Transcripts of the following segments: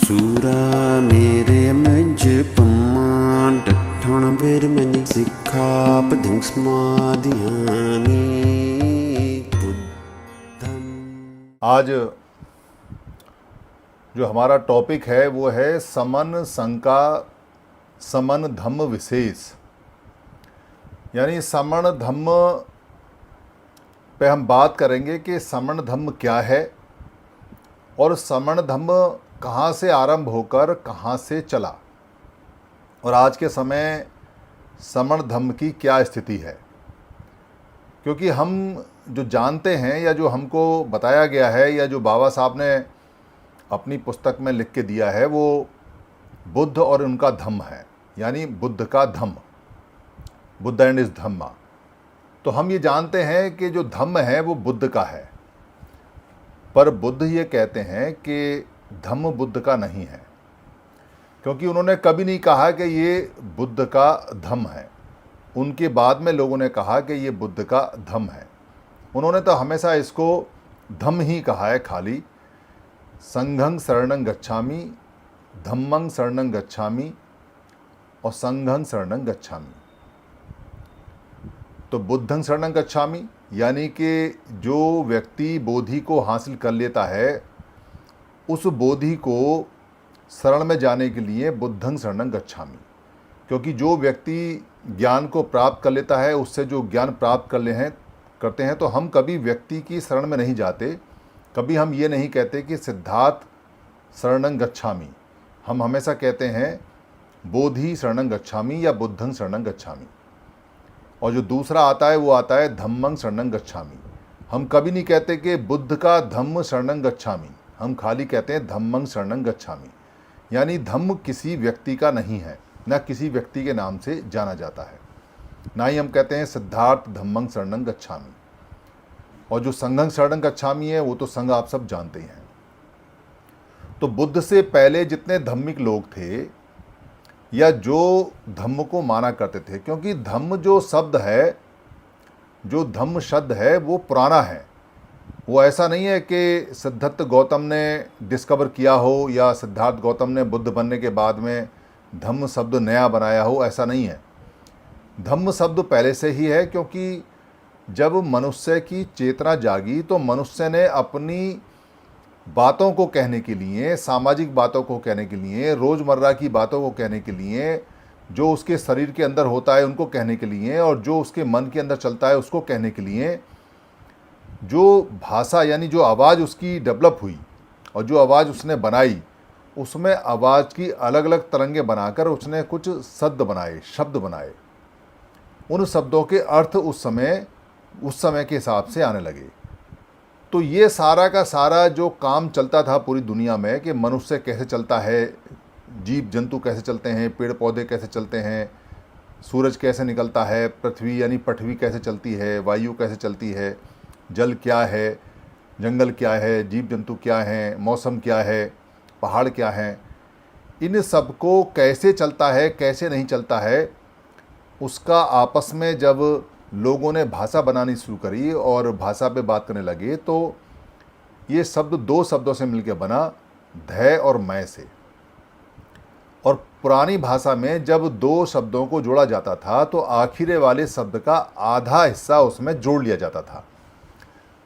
Surah mere menjepeman Datang bermenyi Sikkhapadang Samadhiyami बुद्धम। आज जो हमारा टॉपिक है वो है समन संका समन धम्म विशेष, यानी समण धम्म पे हम बात करेंगे कि समण धम्म क्या है और समण धम्म कहाँ से आरंभ होकर कहाँ से चला और आज के समय समण धम्म की क्या स्थिति है। क्योंकि हम जो जानते हैं या जो हमको बताया गया है या जो बाबा साहब ने अपनी पुस्तक में लिख के दिया है वो बुद्ध और उनका धम्म है, यानी बुद्ध का धम्म, बुद्ध एंड इज धम्मा। तो हम ये जानते हैं कि जो धम्म है वो बुद्ध का है, पर बुद्ध ये कहते हैं कि धम्म बुद्ध का नहीं है, क्योंकि उन्होंने कभी नहीं कहा कि ये बुद्ध का धम्म है। उनके बाद में लोगों ने कहा कि ये बुद्ध का धम्म है। उन्होंने तो हमेशा इसको धम्म ही कहा है खाली। संघं शरणं गच्छामि, धम्मं शरणं गच्छामि और संघं शरणं गच्छामि। तो बुद्धं शरणं गच्छामि यानी कि जो व्यक्ति बोधि को हासिल कर लेता है उस बोधि को शरण में जाने के लिए बुद्धं शरणं गच्छामि। क्योंकि जो व्यक्ति ज्ञान को प्राप्त कर लेता है, उससे जो ज्ञान प्राप्त करते हैं तो हम कभी व्यक्ति की शरण में नहीं जाते। कभी हम ये नहीं कहते कि सिद्धार्थ शरणं गच्छामि, हम हमेशा कहते हैं बोधि शरणं गच्छामि या बुद्धं शरणं गच्छामि। और जो दूसरा आता है वो आता है धम्मं शरणं गच्छामि। हम कभी नहीं कहते कि बुद्ध का धम्म शरणं गच्छामि, हम खाली कहते हैं धम्मं शरणं गच्छामि। यानी धम्म किसी व्यक्ति का नहीं है, ना किसी व्यक्ति के नाम से जाना जाता है, ना ही हम कहते हैं सिद्धार्थ धम्मं शरणं गच्छामि। और जो संघं शरणं गच्छामि है वो तो संघ आप सब जानते ही हैं। तो बुद्ध से पहले जितने धार्मिक लोग थे या जो धम्म को माना करते थे, क्योंकि धम्म जो शब्द है, जो धम्म शब्द है वो पुराना है। वो ऐसा नहीं है कि सिद्धार्थ गौतम ने डिस्कवर किया हो या सिद्धार्थ गौतम ने बुद्ध बनने के बाद में धम्म शब्द नया बनाया हो, ऐसा नहीं है। धम्म शब्द पहले से ही है, क्योंकि जब मनुष्य की चेतना जागी तो मनुष्य ने अपनी बातों को कहने के लिए, सामाजिक बातों को कहने के लिए, रोज़मर्रा की बातों को कहने के लिए, जो उसके शरीर के अंदर होता है उनको कहने के लिए और जो उसके मन के अंदर चलता है उसको कहने के लिए, जो भाषा यानी जो आवाज़ उसकी डेवलप हुई और जो आवाज़ उसने बनाई, उसमें आवाज़ की अलग अलग तरंगें बनाकर उसने कुछ शब्द बनाए। उन शब्दों के अर्थ उस समय के हिसाब से आने लगे। तो ये सारा का सारा जो काम चलता था पूरी दुनिया में कि मनुष्य कैसे चलता है, जीव जंतु कैसे चलते हैं, पेड़ पौधे कैसे चलते हैं, सूरज कैसे निकलता है, पृथ्वी यानी पृथ्वी कैसे चलती है, वायु कैसे चलती है, जल क्या है, जंगल क्या है, जीव जंतु क्या हैं, मौसम क्या है, पहाड़ क्या हैं, इन सब को कैसे चलता है कैसे नहीं चलता है, उसका आपस में जब लोगों ने भाषा बनानी शुरू करी और भाषा पे बात करने लगे तो ये शब्द दो शब्दों से मिलकर बना, धै और मैं से। और पुरानी भाषा में जब दो शब्दों को जोड़ा जाता था तो आखिरी वाले शब्द का आधा हिस्सा उसमें जोड़ लिया जाता था।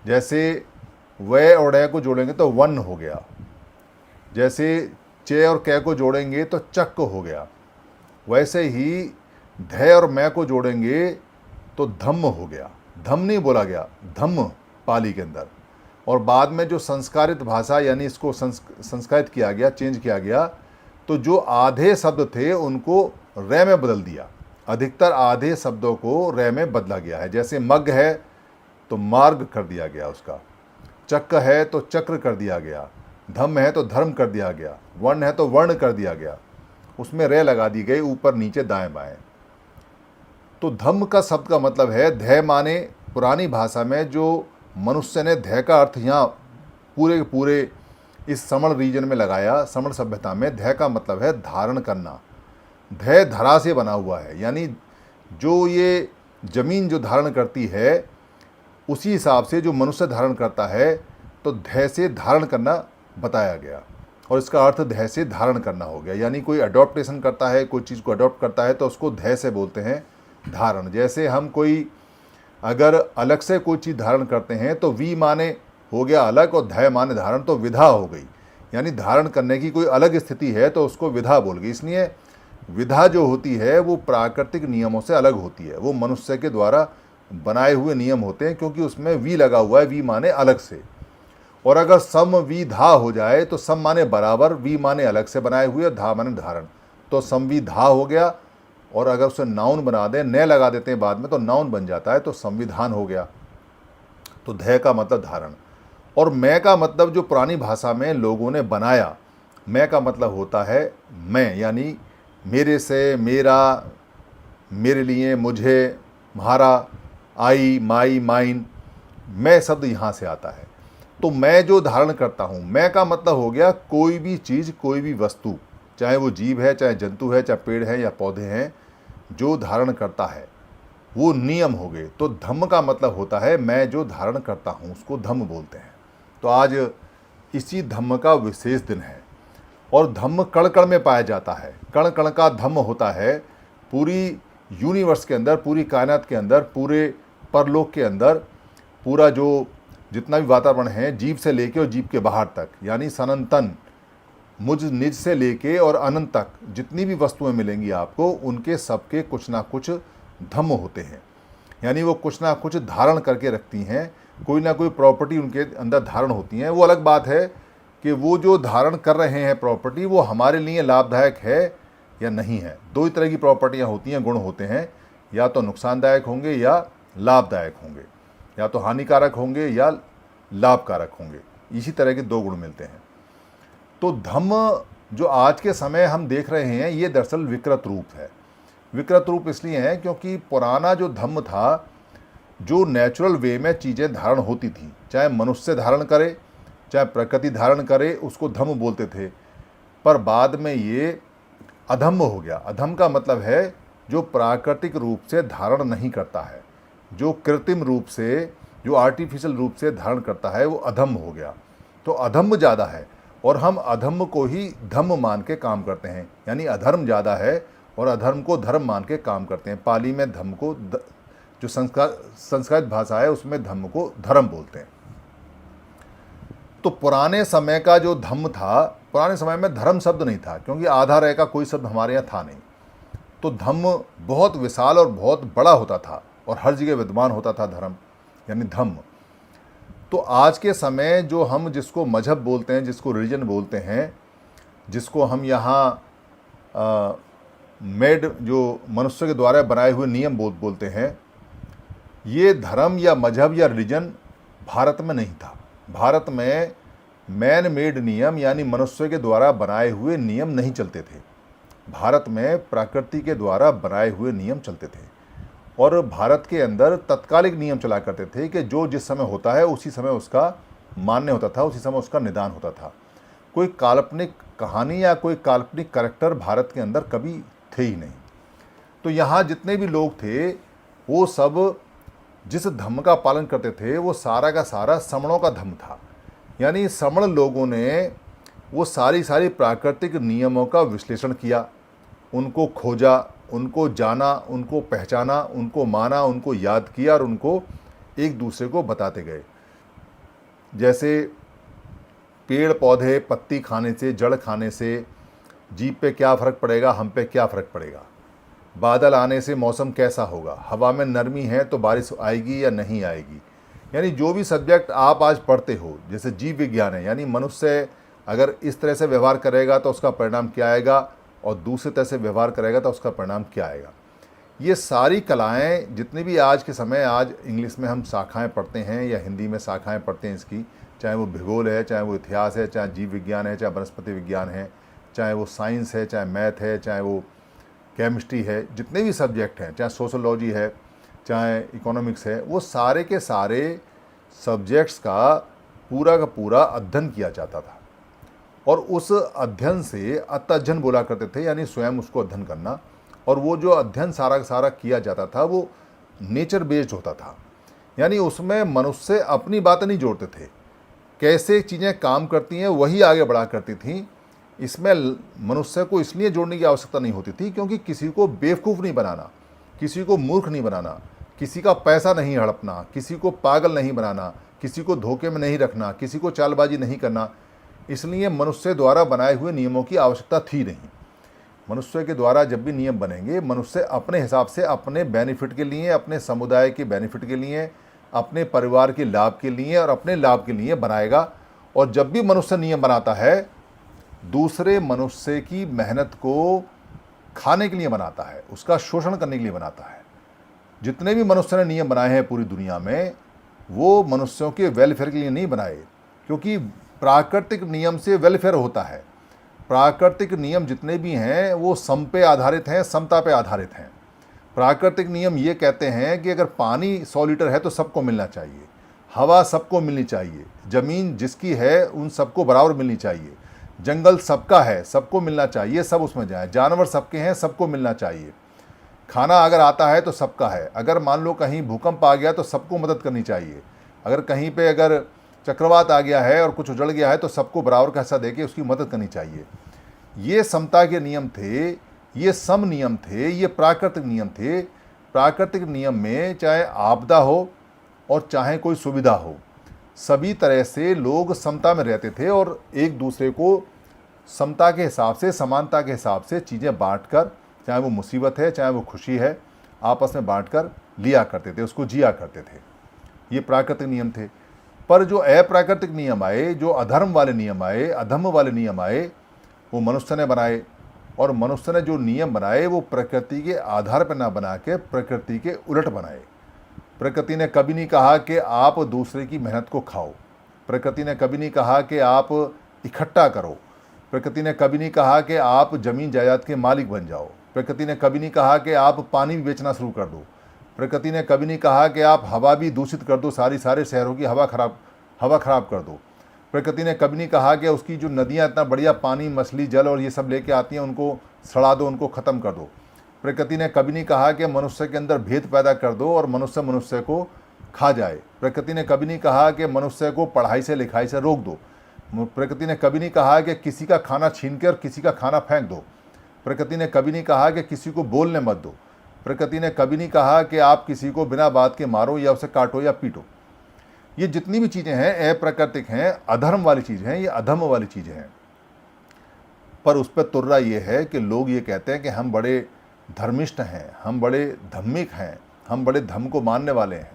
जैसे वै और ड़ै को जोड़ेंगे तो वन हो गया, जैसे चे और कै को जोड़ेंगे तो चक हो गया, वैसे ही धै और मैं को जोड़ेंगे तो धम्म हो गया। धम्म नहीं बोला गया, धम्म पाली के अंदर। और बाद में जो संस्कारित भाषा यानी इसको संस्कारित किया गया, चेंज किया गया, तो जो आधे शब्द थे उनको रै में बदल दिया। अधिकतर आधे शब्दों को रै में बदला गया है। जैसे मग है तो मार्ग कर दिया गया, उसका चक्र है तो चक्र कर दिया गया, धम्म है तो धर्म कर दिया गया, वर्ण है तो वर्ण कर दिया गया, उसमें रै लगा दी गई ऊपर नीचे दाएं बाएं। तो धम्म का शब्द का मतलब है धै, माने पुरानी भाषा में जो मनुष्य ने धै का अर्थ यहाँ पूरे के पूरे इस समण रीजन में लगाया, समण सभ्यता में धै का मतलब है धारण करना। धै धरा से बना हुआ है, यानी जो ये जमीन जो धारण करती है उसी हिसाब से जो मनुष्य धारण करता है, तो धै से धारण करना बताया गया। और इसका अर्थ धै से धारण करना हो गया। यानी कोई अडॉप्टेशन करता है, कोई चीज़ को अडॉप्ट करता है तो उसको धै से बोलते हैं धारण। जैसे हम कोई अगर अलग से कोई चीज़ धारण करते हैं तो वी माने हो गया अलग और धै माने धारण, तो विधा हो गई। यानी धारण करने की कोई अलग स्थिति है तो उसको विधा बोल गई। इसलिए विधा जो होती है वो प्राकृतिक नियमों से अलग होती है, वो मनुष्य के द्वारा बनाए हुए नियम होते हैं, क्योंकि उसमें वी लगा हुआ है, वी माने अलग से। और अगर सम वी धा हो जाए तो सम माने बराबर, वी माने अलग से बनाए हुए, धा माने धारण, तो संविधा हो गया। और अगर उसे नाउन बना दें, न लगा देते हैं बाद में, तो नाउन बन जाता है, तो संविधान हो गया। तो धै का मतलब धारण। और मैं का मतलब जो पुरानी भाषा में लोगों ने बनाया, मैं का मतलब होता है मैं, यानी मेरे से, मेरा, मेरे लिए, मुझे, म्हारा, आई, माई, माइन, मैं शब्द यहाँ से आता है। तो मैं जो धारण करता हूँ, मैं का मतलब हो गया कोई भी चीज़, कोई भी वस्तु, चाहे वो जीव है, चाहे जंतु है, चाहे पेड़ है या पौधे हैं, जो धारण करता है वो नियम हो गए। तो धम्म का मतलब होता है मैं जो धारण करता हूँ, उसको धम्म बोलते हैं। तो आज इसी धम्म का विशेष दिन है। और धम्म कण कण में पाया जाता है, कण कण का धम्म होता है। पूरी यूनिवर्स के अंदर, पूरी कायनात के अंदर, पूरे परलोक के अंदर, पूरा जो जितना भी वातावरण है, जीव से लेके और जीव के बाहर तक, यानी सनातन, मुझ निज से लेके और अनंत तक जितनी भी वस्तुएं मिलेंगी आपको, उनके सबके कुछ ना कुछ धम्म होते हैं। यानी वो कुछ ना कुछ धारण करके रखती हैं, कोई ना कोई प्रॉपर्टी उनके अंदर धारण होती हैं। वो अलग बात है कि वो जो धारण कर रहे हैं प्रॉपर्टी, वो हमारे लिए लाभदायक है या नहीं है। दो ही तरह की प्रॉपर्टियाँ होती हैं, गुण होते हैं, या तो नुकसानदायक होंगे या लाभदायक होंगे, या तो हानिकारक होंगे या लाभकारक होंगे। इसी तरह के दो गुण मिलते हैं। तो धम्म जो आज के समय हम देख रहे हैं, ये दरअसल विकृत रूप है। विकृत रूप इसलिए है क्योंकि पुराना जो धम्म था, जो नेचुरल वे में चीज़ें धारण होती थी, चाहे मनुष्य धारण करे, चाहे प्रकृति धारण करे, उसको धम्म बोलते थे। पर बाद में ये अधम्म हो गया। अधम का मतलब है जो प्राकृतिक रूप से धारण नहीं करता है, जो कृत्रिम रूप से, जो आर्टिफिशियल रूप से धारण करता है, वो अधम्म हो गया। तो अधम्म ज़्यादा है और हम अधम्म को ही धम्म मान के काम करते हैं। यानी अधर्म ज़्यादा है और अधर्म को धर्म मान के काम करते हैं। पाली में धम्म को, जो संस्कृत भाषा है उसमें धम्म को धर्म बोलते हैं। तो पुराने समय का जो धम्म था, पुराने समय में धर्म शब्द नहीं था, क्योंकि आधा रह का कोई शब्द हमारे यहाँ था नहीं। तो धम्म बहुत विशाल और बहुत बड़ा होता था और हर जगह विद्यमान होता था धर्म, यानी धम्म। तो आज के समय जो हम जिसको मजहब बोलते हैं, जिसको रिलीजन बोलते हैं, जिसको हम यहाँ मेड, जो मनुष्य के द्वारा बनाए हुए नियम बोलते हैं, ये धर्म या मजहब या रिलीजन भारत में नहीं था। भारत में मैन मेड नियम, यानी मनुष्य के द्वारा बनाए हुए नियम नहीं चलते थे। भारत में प्रकृति के द्वारा बनाए हुए नियम चलते थे। और भारत के अंदर तत्कालिक नियम चला करते थे कि जो जिस समय होता है उसी समय उसका मान्य होता था, उसी समय उसका निदान होता था। कोई काल्पनिक कहानी या कोई काल्पनिक कैरेक्टर भारत के अंदर कभी थे ही नहीं। तो यहाँ जितने भी लोग थे वो सब जिस धम्म का पालन करते थे, वो सारा का सारा समणों का धम्म था। यानी समण लोगों ने वो सारी प्राकृतिक नियमों का विश्लेषण किया, उनको खोजा, उनको जाना, उनको पहचाना, उनको माना, उनको याद किया और उनको एक दूसरे को बताते गए। जैसे पेड़ पौधे पत्ती खाने से, जड़ खाने से जीव पे क्या फ़र्क पड़ेगा, हम पे क्या फ़र्क पड़ेगा, बादल आने से मौसम कैसा होगा, हवा में नरमी है तो बारिश आएगी या नहीं आएगी। यानी जो भी सब्जेक्ट आप आज पढ़ते हो, जैसे जीव विज्ञान है, यानी मनुष्य अगर इस तरह से व्यवहार करेगा तो उसका परिणाम क्या आएगा, और दूसरे तरह से व्यवहार करेगा तो उसका परिणाम क्या आएगा। ये सारी कलाएं जितनी भी आज के समय, आज इंग्लिश में हम शाखाएं पढ़ते हैं या हिंदी में शाखाएं पढ़ते हैं इसकी, चाहे वो भूगोल है, चाहे वो इतिहास है, चाहे जीव विज्ञान है, चाहे वनस्पति विज्ञान है, चाहे वो साइंस है, चाहे मैथ है, चाहे वो केमिस्ट्री है, जितने भी सब्जेक्ट हैं, चाहे सोशोलॉजी है, चाहे इकोनॉमिक्स है, वो सारे के सारे सब्जेक्ट्स का पूरा अध्ययन किया जाता था। और उस अध्ययन से अत्यध्ययन बोला करते थे, यानी स्वयं उसको अध्ययन करना। और वो जो अध्ययन सारा का सारा किया जाता था वो नेचर बेस्ड होता था, यानी उसमें मनुष्य अपनी बातें नहीं जोड़ते थे, कैसे चीज़ें काम करती हैं वही आगे बढ़ा करती थी। इसमें मनुष्य को इसलिए जोड़ने की आवश्यकता नहीं होती थी क्योंकि किसी को बेवकूफ़ नहीं बनाना, किसी को मूर्ख नहीं बनाना, किसी का पैसा नहीं हड़पना, किसी को पागल नहीं बनाना, किसी को धोखे में नहीं रखना, किसी को चालबाजी नहीं करना। इसलिए मनुष्य द्वारा बनाए हुए नियमों की आवश्यकता थी नहीं। मनुष्य के द्वारा जब भी नियम बनेंगे, मनुष्य अपने हिसाब से अपने बेनिफिट के लिए, अपने समुदाय के बेनिफिट के लिए, अपने परिवार के लाभ के लिए और अपने लाभ के लिए बनाएगा। और जब भी मनुष्य नियम बनाता है, दूसरे मनुष्य की मेहनत को खाने के लिए बनाता है, उसका शोषण करने के लिए बनाता है। जितने भी मनुष्य ने नियम बनाए हैं पूरी दुनिया में, वो मनुष्यों के वेलफेयर के लिए नहीं बनाए, क्योंकि प्राकृतिक नियम से वेलफेयर होता है। प्राकृतिक नियम जितने भी हैं वो सम पे आधारित हैं, समता पे आधारित हैं। प्राकृतिक नियम ये कहते हैं कि अगर पानी 100 लीटर है तो सबको मिलना चाहिए, हवा सबको मिलनी चाहिए, ज़मीन जिसकी है उन सबको बराबर मिलनी चाहिए, जंगल सबका है सबको मिलना चाहिए, सब उसमें जाए, जानवर सबके हैं सबको मिलना चाहिए, खाना अगर आता है तो सबका है, अगर मान लो कहीं भूकंप आ गया तो सबको मदद करनी चाहिए, अगर कहीं पे अगर चक्रवात आ गया है और कुछ उजड़ गया है तो सबको बराबर का हिस्सा देके उसकी मदद करनी चाहिए। ये समता के नियम थे, ये सम नियम थे, ये प्राकृतिक नियम थे। प्राकृतिक नियम में चाहे आपदा हो और चाहे कोई सुविधा हो, सभी तरह से लोग समता में रहते थे और एक दूसरे को समता के हिसाब से, समानता के हिसाब से चीज़ें बांटकर, चाहे वो मुसीबत है चाहे वो खुशी है, आपस में बांटकर लिया करते थे, उसको जिया करते थे। ये प्राकृतिक नियम थे। पर जो अप्राकृतिक नियम आए, जो अधर्म वाले नियम आए, अधर्म वाले नियम आए, वो मनुष्य ने बनाए। और मनुष्य ने जो नियम बनाए वो प्रकृति के आधार पर ना बना के प्रकृति के उलट बनाए। प्रकृति ने कभी नहीं कहा कि आप दूसरे की मेहनत को खाओ, प्रकृति ने कभी नहीं कहा कि आप इकट्ठा करो, प्रकृति ने कभी नहीं कहा कि आप ज़मीन जायदाद के मालिक बन जाओ, प्रकृति ने कभी नहीं कहा कि आप पानी भी बेचना शुरू कर दो, प्रकृति ने कभी नहीं कहा कि आप हवा भी दूषित कर दो, सारे शहरों की हवा खराब कर दो। प्रकृति ने कभी नहीं कहा कि उसकी जो नदियाँ इतना बढ़िया पानी, मछली, जल और ये सब लेके आती हैं उनको सड़ा दो, उनको ख़त्म कर दो। प्रकृति ने कभी नहीं कहा कि मनुष्य के अंदर भेद पैदा कर दो और मनुष्य को खा जाए। प्रकृति ने कभी नहीं कहा कि मनुष्य को पढ़ाई से लिखाई से रोक दो। प्रकृति ने कभी नहीं कहा कि किसी का खाना छीन के और किसी का खाना फेंक दो। प्रकृति ने कभी नहीं कहा कि किसी को बोलने मत दो। प्रकृति ने कभी नहीं कहा कि आप किसी को बिना बात के मारो या उसे काटो या पीटो। ये जितनी भी चीज़ें हैं अप्राकृतिक हैं, अधर्म वाली चीज़ हैं, ये अधर्म वाली चीज़ें हैं। पर उस पर तुर्रा ये है कि लोग ये कहते हैं कि हम बड़े धर्मिष्ठ हैं, हम बड़े धार्मिक हैं, हम बड़े धर्म को मानने वाले हैं।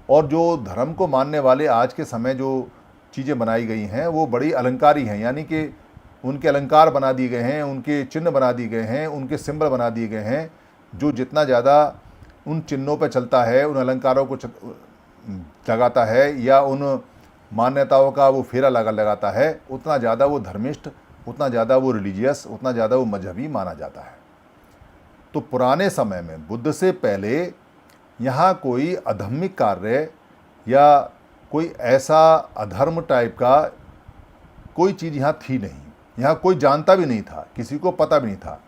और जो धर्म को मानने वाले आज के समय जो चीज़ें बनाई गई हैं वो बड़ी अलंकारी हैं, यानी कि उनके अलंकार बना दिए गए हैं, उनके चिन्ह बना दिए गए हैं, उनके सिंबल बना दिए गए हैं। जो जितना ज़्यादा उन चिन्हों पर चलता है, उन अलंकारों को लगाता है या उन मान्यताओं का वो फेरा लगाता है, उतना ज़्यादा वो धर्मिष्ठ, उतना ज़्यादा वो रिलीजियस, उतना ज़्यादा वो मजहबी माना जाता है। तो पुराने समय में बुद्ध से पहले यहाँ कोई अधर्मिक कार्य या कोई ऐसा अधर्म टाइप का कोई चीज़ यहाँ थी नहीं, यहाँ कोई जानता भी नहीं था, किसी को पता भी नहीं था।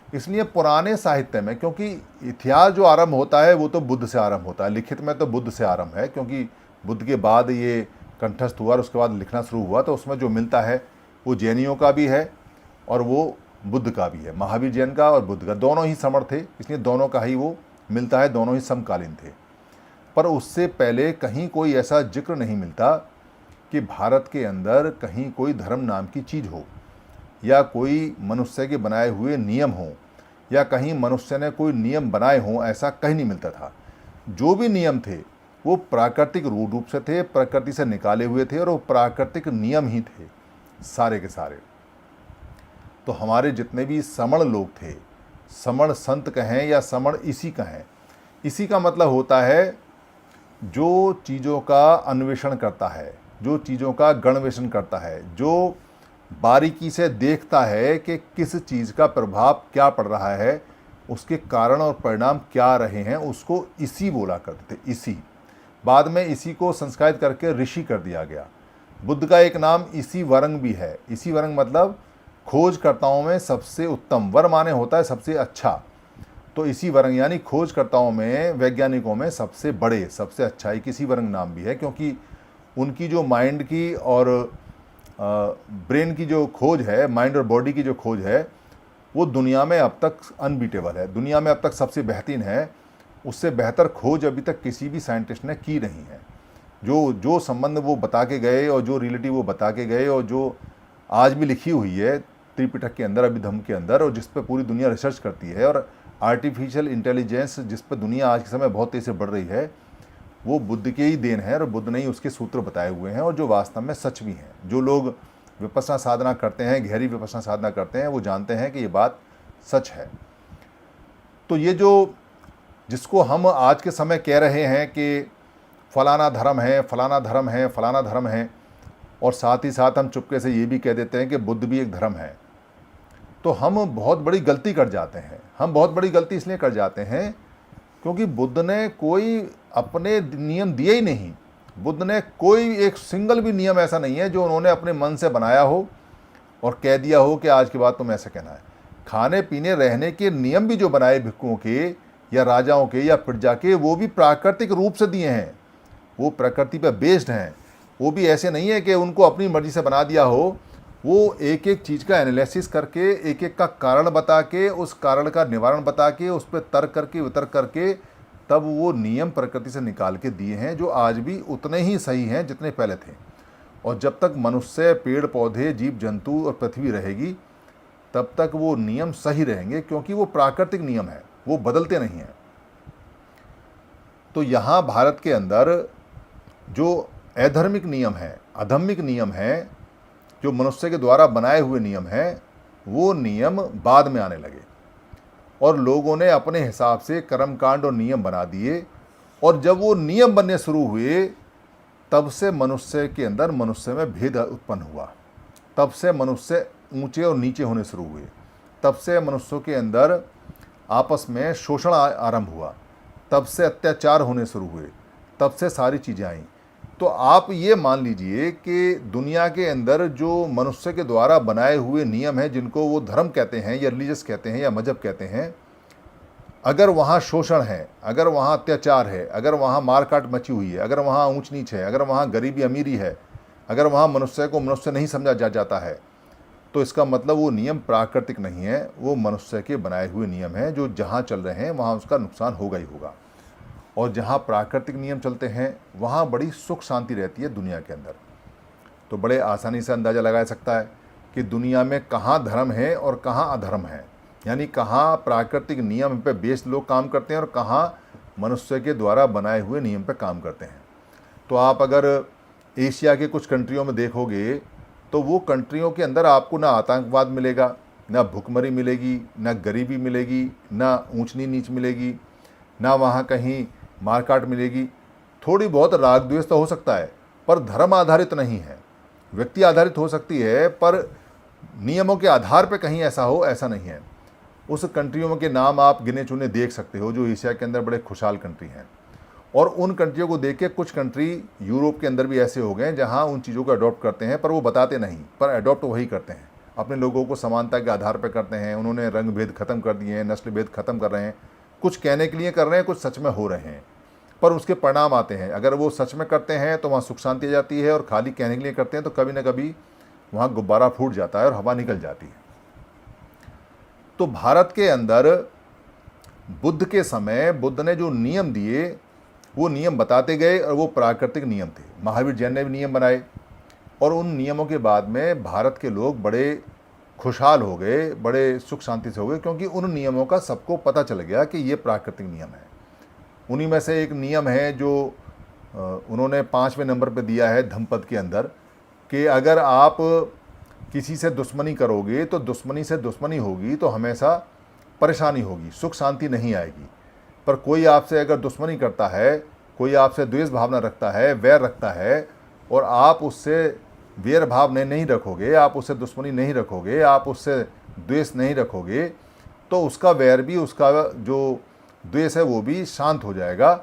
इसलिए पुराने साहित्य में, क्योंकि इतिहास जो आरंभ होता है वो तो बुद्ध से आरंभ होता है, लिखित में तो बुद्ध से आरंभ है, क्योंकि बुद्ध के बाद ये कंठस्थ हुआ और उसके बाद लिखना शुरू हुआ, तो उसमें जो मिलता है वो जैनियों का भी है और वो बुद्ध का भी है। महावीर जैन का और बुद्ध का दोनों ही समर्थ थे, इसलिए दोनों का ही वो मिलता है, दोनों ही समकालीन थे। पर उससे पहले कहीं कोई ऐसा जिक्र नहीं मिलता कि भारत के अंदर कहीं कोई धर्म नाम की चीज़ हो या कोई मनुष्य के बनाए हुए नियम हो या कहीं मनुष्य ने कोई नियम बनाए हों, ऐसा कहीं नहीं मिलता था। जो भी नियम थे वो प्राकृतिक रूप से थे, प्रकृति से निकाले हुए थे और वो प्राकृतिक नियम ही थे सारे के सारे। तो हमारे जितने भी समण लोग थे, समण संत कहें या समण इसी कहें, इसी का मतलब होता है जो चीज़ों का अन्वेषण करता है, जो चीज़ों का गणवेषण करता है, जो बारीकी से देखता है कि किस चीज़ का प्रभाव क्या पड़ रहा है, उसके कारण और परिणाम क्या रहे हैं, उसको इसी बोला करते थे। इसी बाद में इसी को संस्कृत करके ऋषि कर दिया गया। बुद्ध का एक नाम इसी वरंग भी है। इसी वरंग मतलब खोजकर्ताओं में सबसे उत्तम, वर माने होता है सबसे अच्छा, तो इसी वरंग यानी खोजकर्ताओं में, वैज्ञानिकों में सबसे बड़े, सबसे अच्छा एक इसी वरंग नाम भी है, क्योंकि उनकी जो माइंड की और ब्रेन की जो खोज है, माइंड और बॉडी की जो खोज है, वो दुनिया में अब तक अनबीटेबल है, दुनिया में अब तक सबसे बेहतरीन है। उससे बेहतर खोज अभी तक किसी भी साइंटिस्ट ने की नहीं है। जो जो संबंध वो बता के गए और जो रियलिटी वो बता के गए और जो आज भी लिखी हुई है त्रिपिटक के अंदर, अभिधम्म के अंदर, और जिस पर पूरी दुनिया रिसर्च करती है, और आर्टिफिशियल इंटेलिजेंस जिस पर दुनिया आज के समय बहुत तेज़ी से बढ़ रही है, वो बुद्ध के ही देन है और बुद्ध ने ही उसके सूत्र बताए हुए हैं, और जो वास्तव में सच भी हैं। जो लोग विपश्यना साधना करते हैं, गहरी विपश्यना साधना करते हैं, वो जानते हैं कि ये बात सच है। तो ये जो जिसको हम आज के समय कह रहे हैं कि फलाना धर्म है, फलाना धर्म है, फलाना धर्म है, और साथ ही साथ हम चुपके से ये भी कह देते हैं कि बुद्ध भी एक धर्म है, तो हम बहुत बड़ी गलती कर जाते हैं। हम बहुत बड़ी गलती इसलिए कर जाते हैं क्योंकि बुद्ध ने कोई अपने नियम दिए ही नहीं। बुद्ध ने कोई एक सिंगल भी नियम ऐसा नहीं है जो उन्होंने अपने मन से बनाया हो और कह दिया हो कि आज के बाद तुम ऐसा कहना है। खाने पीने रहने के नियम भी जो बनाए भिक्षुओं के या राजाओं के या प्रजा के, वो भी प्राकृतिक रूप से दिए हैं, वो प्रकृति पर बेस्ड हैं। वो भी ऐसे नहीं है कि उनको अपनी मर्जी से बना दिया हो। वो एक एक चीज़ का एनालिसिस करके, एक एक का कारण बता के, उस कारण का निवारण बता के, उस पर तर्क करके, वितर्क करके, तब वो नियम प्रकृति से निकाल के दिए हैं, जो आज भी उतने ही सही हैं जितने पहले थे। और जब तक मनुष्य, पेड़ पौधे, जीव जंतु और पृथ्वी रहेगी, तब तक वो नियम सही रहेंगे, क्योंकि वो प्राकृतिक नियम है, वो बदलते नहीं हैं। तो यहाँ भारत के अंदर जो अधर्मिक नियम है, अधम्मिक नियम है, जो मनुष्य के द्वारा बनाए हुए नियम हैं, वो नियम बाद में आने लगे और लोगों ने अपने हिसाब से कर्मकांड और नियम बना दिए। और जब वो नियम बनने शुरू हुए, तब से मनुष्य के अंदर, मनुष्य में भेद उत्पन्न हुआ। तब से मनुष्य ऊंचे और नीचे होने शुरू हुए। तब से मनुष्यों के अंदर आपस में शोषण आरंभ हुआ। तब से अत्याचार होने शुरू हुए। तब से सारी चीज़ें आईं। तो आप ये मान लीजिए कि दुनिया के अंदर जो मनुष्य के द्वारा बनाए हुए नियम हैं, जिनको वो धर्म कहते हैं या रिलीजियस कहते हैं या मजहब कहते हैं, अगर वहाँ शोषण है, अगर वहाँ अत्याचार है, अगर वहाँ मारकाट मची हुई है, अगर वहाँ ऊंच नीच है, अगर वहाँ गरीबी अमीरी है, अगर वहाँ मनुष्य को मनुष्य नहीं समझा जाता है, तो इसका मतलब वो नियम प्राकृतिक नहीं है, वो मनुष्य के बनाए हुए नियम हैं, जो जहाँ चल रहे हैं वहाँ उसका नुकसान होगा ही होगा। और जहाँ प्राकृतिक नियम चलते हैं, वहाँ बड़ी सुख शांति रहती है दुनिया के अंदर। तो बड़े आसानी से अंदाज़ा लगाया सकता है कि दुनिया में कहाँ धर्म है और कहाँ अधर्म है, यानी कहाँ प्राकृतिक नियम पे बेस्ड लोग काम करते हैं और कहाँ मनुष्य के द्वारा बनाए हुए नियम पे काम करते हैं। तो आप अगर एशिया के कुछ कंट्रियों में देखोगे, तो वो कंट्रियों के अंदर आपको ना आतंकवाद मिलेगा, ना भुखमरी मिलेगी, ना गरीबी मिलेगी, ना ऊंच नीच मिलेगी, ना वहाँ कहीं मारकाट मिलेगी। थोड़ी बहुत राग द्वेष तो हो सकता है, पर धर्म आधारित नहीं है। व्यक्ति आधारित हो सकती है, पर नियमों के आधार पे कहीं ऐसा हो, ऐसा नहीं है। उस कंट्रियों के नाम आप गिने चुने देख सकते हो जो एशिया के अंदर बड़े खुशहाल कंट्री हैं। और उन कंट्रियों को देख के कुछ कंट्री यूरोप के अंदर भी ऐसे हो गए जहाँ उन चीज़ों को अडॉप्ट करते हैं, पर वो बताते नहीं, पर अडॉप्ट वही करते हैं। अपने लोगों को समानता के आधार पर करते हैं। उन्होंने रंग भेद खत्म कर दिए हैं, नस्ल भेद खत्म कर रहे हैं। कुछ कहने के लिए कर रहे हैं, कुछ सच में हो रहे हैं, पर उसके परिणाम आते हैं। अगर वो सच में करते हैं तो वहाँ सुख शांति आ जाती है, और खाली कहने के लिए करते हैं तो कभी ना कभी वहाँ गुब्बारा फूट जाता है और हवा निकल जाती है। तो भारत के अंदर बुद्ध के समय बुद्ध ने जो नियम दिए, वो नियम बताते गए, और वो प्राकृतिक नियम थे। महावीर जैन ने भी नियम बनाए, और उन नियमों के बाद में भारत के लोग बड़े खुशहाल हो गए, बड़े सुख शांति से हो गए, क्योंकि उन नियमों का सबको पता चल गया कि ये प्राकृतिक नियम है। उन्हीं में से एक नियम है जो उन्होंने 5वें नंबर पे दिया है धम्मपद के अंदर, कि अगर आप किसी से दुश्मनी करोगे तो दुश्मनी से दुश्मनी होगी, तो हमेशा परेशानी होगी, सुख शांति नहीं आएगी। पर कोई आपसे अगर दुश्मनी करता है, कोई आपसे द्वेष भावना रखता है, वैर रखता है, और आप उससे वैर भाव नहीं रखोगे, आप उससे दुश्मनी नहीं रखोगे, आप उससे द्वेष नहीं रखोगे, तो उसका वैर भी, उसका जो द्वेष है वो भी शांत हो जाएगा।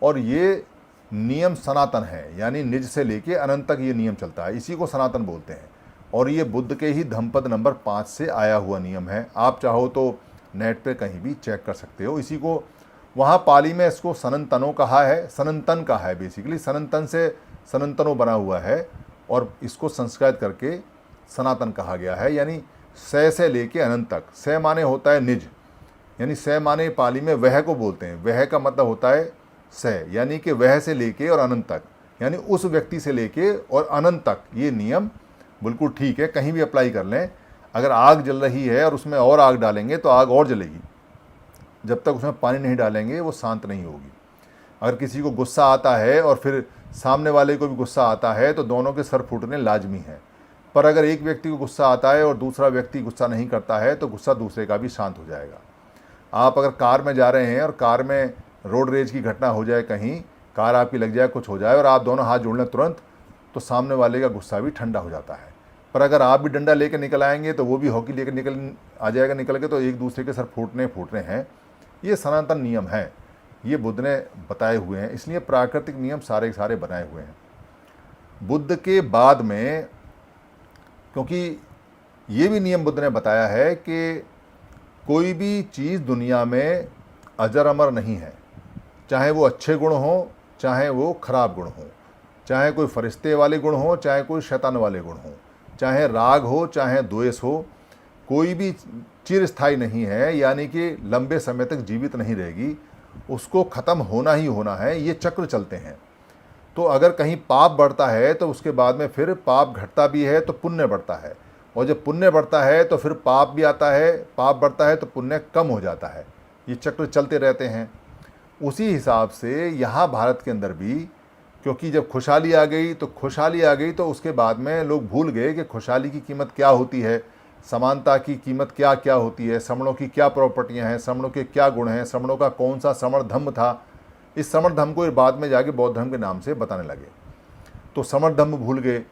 और ये नियम सनातन है, यानी निज से लेके अनंत तक ये नियम चलता है। इसी को सनातन बोलते हैं, और ये बुद्ध के ही धम्मपद नंबर 5 से आया हुआ नियम है। आप चाहो तो नेट पे कहीं भी चेक कर सकते हो। इसी को वहाँ पाली में इसको सनंतनो कहा है, सनंतन कहा है बेसिकली। सनंतन से सनंतनो बना हुआ है, और इसको संस्कृत करके सनातन कहा गया है। यानी से लेके अनंत तक। से माने होता है निज, यानी से माने पाली में वह को बोलते हैं। वह का मतलब होता है से, यानी कि वह से लेके और अनंत तक, यानी उस व्यक्ति से लेके और अनंत तक। ये नियम बिल्कुल ठीक है, कहीं भी अप्लाई कर लें। अगर आग जल रही है और उसमें और आग डालेंगे तो आग और जलेगी, जब तक उसमें पानी नहीं डालेंगे वो शांत नहीं होगी। अगर किसी को गुस्सा आता है और फिर सामने वाले को भी गुस्सा आता है तो दोनों के सर फूटने लाजमी है। पर अगर एक व्यक्ति को गुस्सा आता है और दूसरा व्यक्ति गुस्सा नहीं करता है तो गुस्सा दूसरे का भी शांत हो जाएगा। आप अगर कार में जा रहे हैं और कार में रोड रेज की घटना हो जाए, कहीं कार आपकी लग जाए, कुछ हो जाए और आप दोनों हाथ जोड़ लें तुरंत, तो सामने वाले का गुस्सा भी ठंडा हो जाता है। पर अगर आप भी डंडा लेकर निकल आएंगे तो वो भी हॉकी लेकर निकल आ जाएगा निकल के, तो एक दूसरे के सर फूटने हैं। ये सनातन नियम है, ये बुद्ध ने बताए हुए हैं। इसलिए प्राकृतिक नियम सारे के सारे बनाए हुए हैं। बुद्ध के बाद में, क्योंकि ये भी नियम बुद्ध ने बताया है कि कोई भी चीज़ दुनिया में अजर अमर नहीं है, चाहे वो अच्छे गुण हो चाहे वो खराब गुण हो, चाहे कोई फरिश्ते वाले गुण हो चाहे कोई शैतान वाले गुण हो, चाहे राग हो चाहे द्वेष हो, कोई भी चिरस्थायी नहीं है, यानी कि लंबे समय तक जीवित नहीं रहेगी, उसको ख़त्म होना ही होना है। ये चक्र चलते हैं। तो अगर कहीं पाप बढ़ता है तो उसके बाद में फिर पाप घटता भी है तो पुण्य बढ़ता है, और जब पुण्य बढ़ता है तो फिर पाप भी आता है, पाप बढ़ता है तो पुण्य कम हो जाता है। ये चक्र चलते रहते हैं। उसी हिसाब से यहाँ भारत के अंदर भी, क्योंकि जब खुशहाली आ गई तो उसके बाद में लोग भूल गए कि खुशहाली की कीमत क्या होती है, समानता की कीमत क्या क्या होती है, श्रमणों की क्या प्रॉपर्टियाँ हैं, श्रमणों के क्या गुण हैं, श्रमणों का कौन सा श्रमण धम्म था। इस श्रमण धम्म को बाद में जाके बौद्ध धर्म के नाम से बताने लगे। तो श्रमण धम्म भूल गए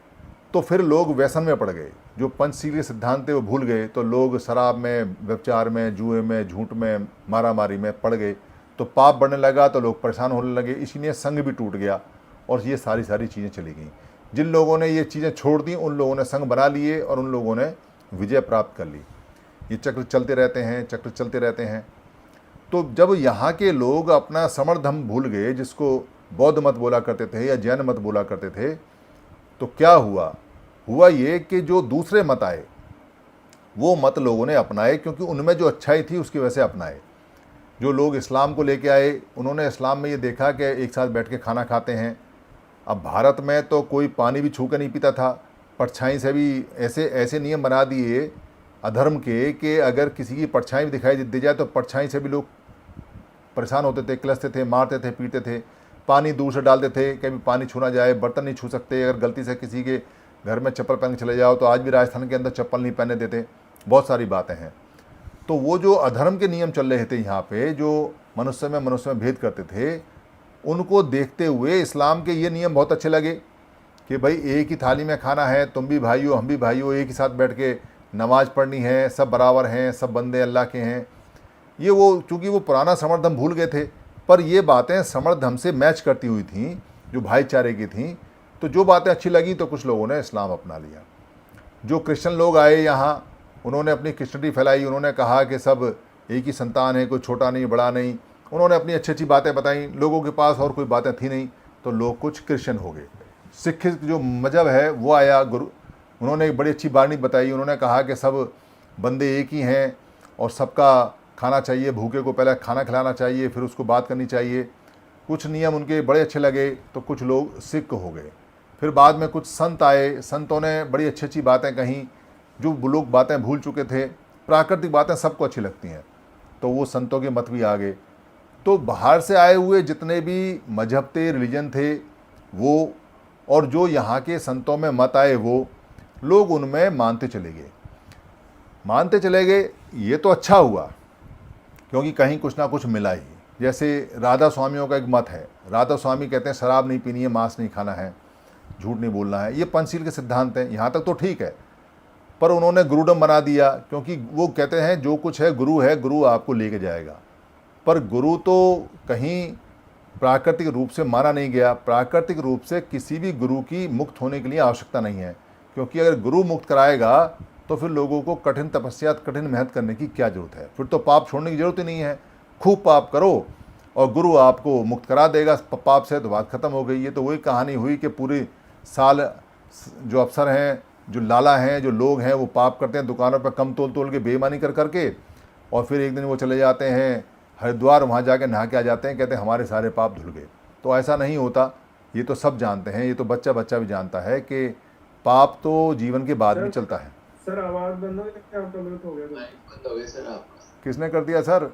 तो फिर लोग व्यसन में पड़ गए। जो पंचशील के सिद्धांत थे वो भूल गए तो लोग शराब में, व्यभिचार में, जुए में, झूठ में, मारामारी में पड़ गए। तो पाप बढ़ने लगा तो लोग परेशान होने लगे, इसीलिए संघ भी टूट गया और ये सारी चीज़ें चली गई। जिन लोगों ने ये चीज़ें छोड़ दी उन लोगों ने संघ बना लिए और उन लोगों ने विजय प्राप्त कर ली। ये चक्र चलते रहते हैं। तो जब यहाँ के लोग अपना समरधम भूल गए, जिसको बौद्ध मत बोला करते थे या जैन मत बोला करते थे, तो क्या हुआ ये कि जो दूसरे मत आए वो मत लोगों ने अपनाए, क्योंकि उनमें जो अच्छाई थी उसकी वजह से अपनाए। जो लोग इस्लाम को लेके आए उन्होंने इस्लाम में ये देखा कि एक साथ बैठ के खाना खाते हैं। अब भारत में तो कोई पानी भी छू कर नहीं पीता था, परछाई से भी ऐसे नियम बना दिए अधर्म के कि अगर किसी की परछाई भी दिखाई दी जाए तो परछाई से भी लोग परेशान होते थे, किलसते थे, मारते थे, पीटते थे, पानी दूर से डालते थे, कभी पानी छूना जाए, बर्तन नहीं छू सकते। अगर गलती से किसी के घर में चप्पल पहन के चले जाओ तो आज भी राजस्थान के अंदर चप्पल नहीं पहने देते। बहुत सारी बातें हैं। तो वो जो अधर्म के नियम चल रहे थे यहाँ पे, जो मनुष्य में भेद करते थे, उनको देखते हुए इस्लाम के ये नियम बहुत अच्छे लगे कि भाई एक ही थाली में खाना है, तुम भी भाई हो हम भी भाई हो, एक ही साथ बैठ के नमाज पढ़नी है, सब बराबर हैं, सब बंदे अल्लाह के हैं। ये वो चूँकि वो पुराना समरधम भूल गए थे, पर ये बातें समरधम से मैच करती हुई थी, जो भाईचारे की थी। तो जो बातें अच्छी लगी तो कुछ लोगों ने इस्लाम अपना लिया। जो क्रिश्चियन लोग आए यहाँ, उन्होंने अपनी क्रिश्चियनिटी फैलाई, उन्होंने कहा कि सब एक ही संतान है, कोई छोटा नहीं बड़ा नहीं। उन्होंने अपनी अच्छी अच्छी बातें बताई, लोगों के पास और कोई बातें थी नहीं, तो लोग कुछ क्रिश्चियन हो गए। सिख जो मजहब है वो आया, गुरु उन्होंने एक बड़ी अच्छी बाणी बताई। उन्होंने कहा कि सब बंदे एक ही हैं और सबका खाना चाहिए, भूखे को पहले खाना खिलाना चाहिए, फिर उसको बात करनी चाहिए। कुछ नियम उनके बड़े अच्छे लगे तो कुछ लोग सिख हो गए। फिर बाद में कुछ संत आए, संतों ने बड़ी अच्छी अच्छी बातें कहीं, जो लोग बातें भूल चुके थे। प्राकृतिक बातें सबको अच्छी लगती हैं, तो वो संतों के मत भी आ गए। तो बाहर से आए हुए जितने भी मजहब थे, रिलीजन थे, वो और जो यहाँ के संतों में मत आए, वो लोग उनमें मानते चले गए। ये तो अच्छा हुआ, क्योंकि कहीं कुछ ना कुछ मिला ही। जैसे राधा स्वामियों का एक मत है, राधा स्वामी कहते हैं शराब नहीं पीनी है, मांस नहीं खाना है, झूठ नहीं बोलना है। ये पंचशील के सिद्धांत हैं, यहाँ तक तो ठीक है। पर उन्होंने गुरुडम बना दिया, क्योंकि वो कहते हैं जो कुछ है, गुरु आपको लेके जाएगा। पर गुरु तो कहीं प्राकृतिक रूप से माना नहीं गया। प्राकृतिक रूप से किसी भी गुरु की मुक्त होने के लिए आवश्यकता नहीं है, क्योंकि अगर गुरु मुक्त कराएगा तो फिर लोगों को कठिन तपस्या, कठिन मेहनत करने की क्या जरूरत है। फिर तो पाप छोड़ने की जरूरत ही नहीं है। खूब पाप करो और गुरु आपको मुक्त करा देगा पाप से, तो बात खत्म हो गई। ये तो वही कहानी हुई कि पूरे साल जो अफसर हैं, जो लाला हैं, जो लोग हैं, वो पाप करते हैं, दुकानों पर कम तोल तोल के बेईमानी कर करके, और फिर एक दिन वो चले जाते हैं हरिद्वार, वहाँ जाके नहा के आ जाते हैं, कहते हैं हमारे सारे पाप धुल गए। तो ऐसा नहीं होता, ये तो सब जानते हैं, ये तो बच्चा बच्चा भी जानता है कि पाप तो जीवन के बाद भी चलता है। सर आवाज बंद हो गई, आपका म्यूट हो गया। बंद हो गए सर आपका। किसने कर दिया सर?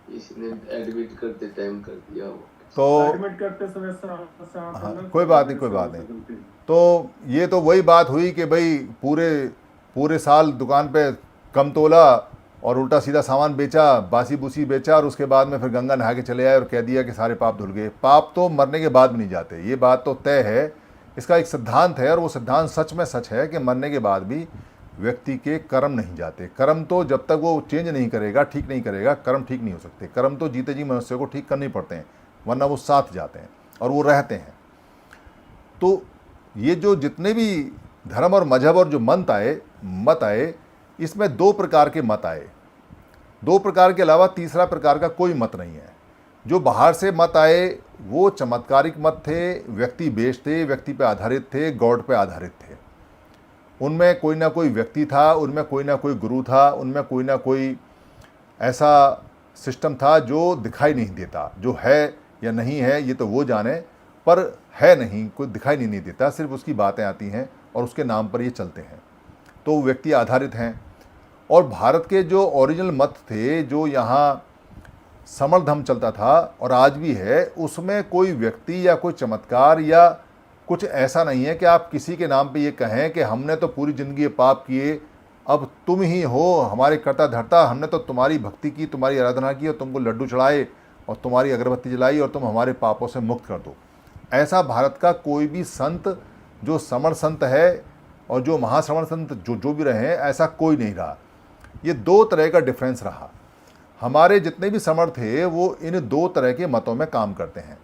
इसने एडमिट करते टाइम कर दिया वो। तो एडमिट करते समय हाँ, कोई बात नहीं, कोई बात नहीं। तो ये तो वही बात हुई कि भाई पूरे साल दुकान पे कम तोला और उल्टा सीधा सामान बेचा, बासी बूसी बेचा, और उसके बाद में फिर गंगा नहा के चले आए और कह दिया कि सारे पाप धुल गए। पाप तो मरने के बाद भी नहीं जाते, ये बात तो तय है। इसका एक सिद्धांत है, और वो सिद्धांत सच में सच है कि मरने के बाद भी व्यक्ति के कर्म नहीं जाते। कर्म तो जब तक वो चेंज नहीं करेगा, ठीक नहीं करेगा, कर्म ठीक नहीं हो सकते। कर्म तो जीते जी मनुष्य को ठीक करने पड़ते हैं, वरना वो साथ जाते हैं और वो रहते हैं। तो ये जो जितने भी धर्म और मजहब और जो मत आए, इसमें 2 प्रकार के मत आए। 2 प्रकार के अलावा तीसरा प्रकार का कोई मत नहीं है। जो बाहर से मत आए वो चमत्कारिक मत थे, व्यक्ति बेश थे, व्यक्ति पे आधारित थे, गॉड पे आधारित थे। उनमें कोई ना कोई व्यक्ति था, उनमें कोई ना कोई गुरु था, उनमें कोई ना कोई ऐसा सिस्टम था जो दिखाई नहीं देता। जो है या नहीं है ये तो वो जाने, पर है नहीं, कोई दिखाई नहीं देता, सिर्फ उसकी बातें आती हैं और उसके नाम पर ये चलते हैं। तो वो व्यक्ति आधारित हैं। और भारत के जो ओरिजिनल मत थे, जो यहाँ समरधम चलता था और आज भी है, उसमें कोई व्यक्ति या कोई चमत्कार या कुछ ऐसा नहीं है कि आप किसी के नाम पे ये कहें कि हमने तो पूरी ज़िंदगी पाप किए, अब तुम ही हो हमारे कर्ता धर्ता, हमने तो तुम्हारी भक्ति की, तुम्हारी आराधना की और तुमको लड्डू चढ़ाए और तुम्हारी अगरबत्ती जलाई और तुम हमारे पापों से मुक्त कर दो। ऐसा भारत का कोई भी संत, जो समर संत है और जो महाश्रवण संत जो भी रहे हैं, ऐसा कोई नहीं रहा। ये 2 तरह का डिफरेंस रहा। हमारे जितने भी समर थे वो इन 2 तरह के मतों में काम करते हैं।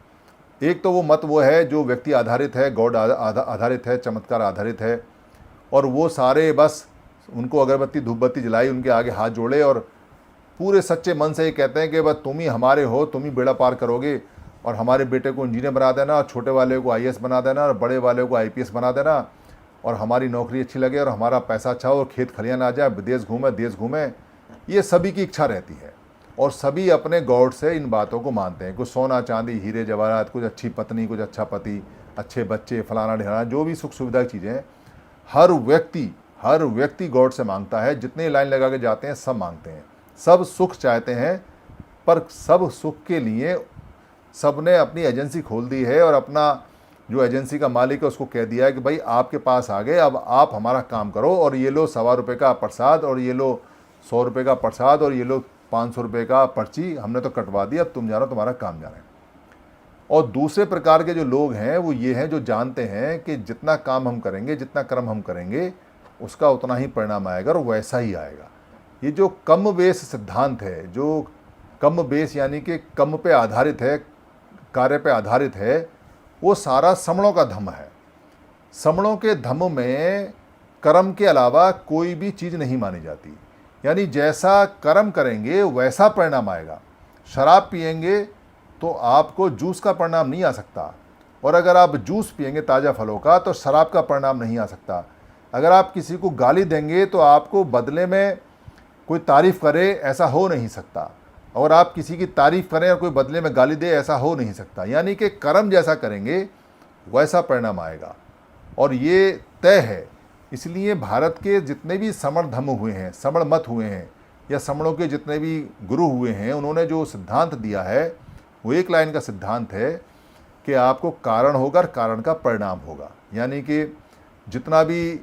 एक तो वो मत वो है जो व्यक्ति आधारित है, गॉड आधारित है, चमत्कार आधारित है, और वो सारे बस उनको अगरबत्ती धूपबत्ती जलाई, उनके आगे हाथ जोड़े और पूरे सच्चे मन से ये कहते हैं कि बस तुम ही हमारे हो, तुम ही बेड़ा पार करोगे, और हमारे बेटे को इंजीनियर बना देना, और छोटे वाले को IAS बना देना, और बड़े वाले को IPS बना देना, और हमारी नौकरी अच्छी लगे और हमारा पैसा अच्छा हो और खेत खलियान आ जाए, विदेश घूमे, देश घूमे। ये सभी की इच्छा रहती है और सभी अपने गॉड से इन बातों को मानते हैं। कुछ सोना चांदी हीरे जवाहरात, कुछ अच्छी पत्नी, कुछ अच्छा पति, अच्छे बच्चे, फलाना ढिलाना, जो भी सुख सुविधा की चीज़ें हर व्यक्ति गॉड से मांगता है। जितने लाइन लगा के जाते हैं सब मांगते हैं, सब सुख चाहते हैं, पर सब सुख के लिए सब ने अपनी एजेंसी खोल दी है और अपना जो एजेंसी का मालिक है उसको कह दिया है कि भाई आपके पास आ गए, अब आप हमारा काम करो, और ये लो ₹1.25 का प्रसाद, और ये लो ₹100 का प्रसाद, और ये लो ₹500 का पर्ची, हमने तो कटवा दिया, अब तुम जानो, तुम्हारा काम जाना है। और दूसरे प्रकार के जो लोग हैं वो ये हैं जो जानते हैं कि जितना काम हम करेंगे, जितना कर्म हम करेंगे, उसका उतना ही परिणाम आएगा और वैसा ही आएगा। ये जो कम बेस सिद्धांत है, जो कम बेस यानी कि कम पे आधारित है, कार्य पे आधारित है, वो सारा समणों का धम्म है। समणों के धम्म में कर्म के अलावा कोई भी चीज़ नहीं मानी जाती। यानी जैसा कर्म करेंगे वैसा परिणाम आएगा। शराब पिएंगे तो आपको जूस का परिणाम नहीं आ सकता, और अगर आप जूस पिएंगे ताज़ा फलों का तो शराब का परिणाम नहीं आ सकता। अगर आप किसी को गाली देंगे तो आपको बदले में कोई तारीफ़ करे, ऐसा हो नहीं सकता। और आप किसी की तारीफ़ करें और कोई बदले में गाली दे, ऐसा हो नहीं सकता। यानी कि कर्म जैसा करेंगे वैसा परिणाम आएगा, और ये तय है। इसलिए भारत के जितने भी समण धर्म हुए हैं, समण मत हुए हैं, या समणों के जितने भी गुरु हुए हैं, उन्होंने जो सिद्धांत दिया है वो एक लाइन का सिद्धांत है कि आपको कारण होगा और कारण का परिणाम होगा। यानी कि जितना भी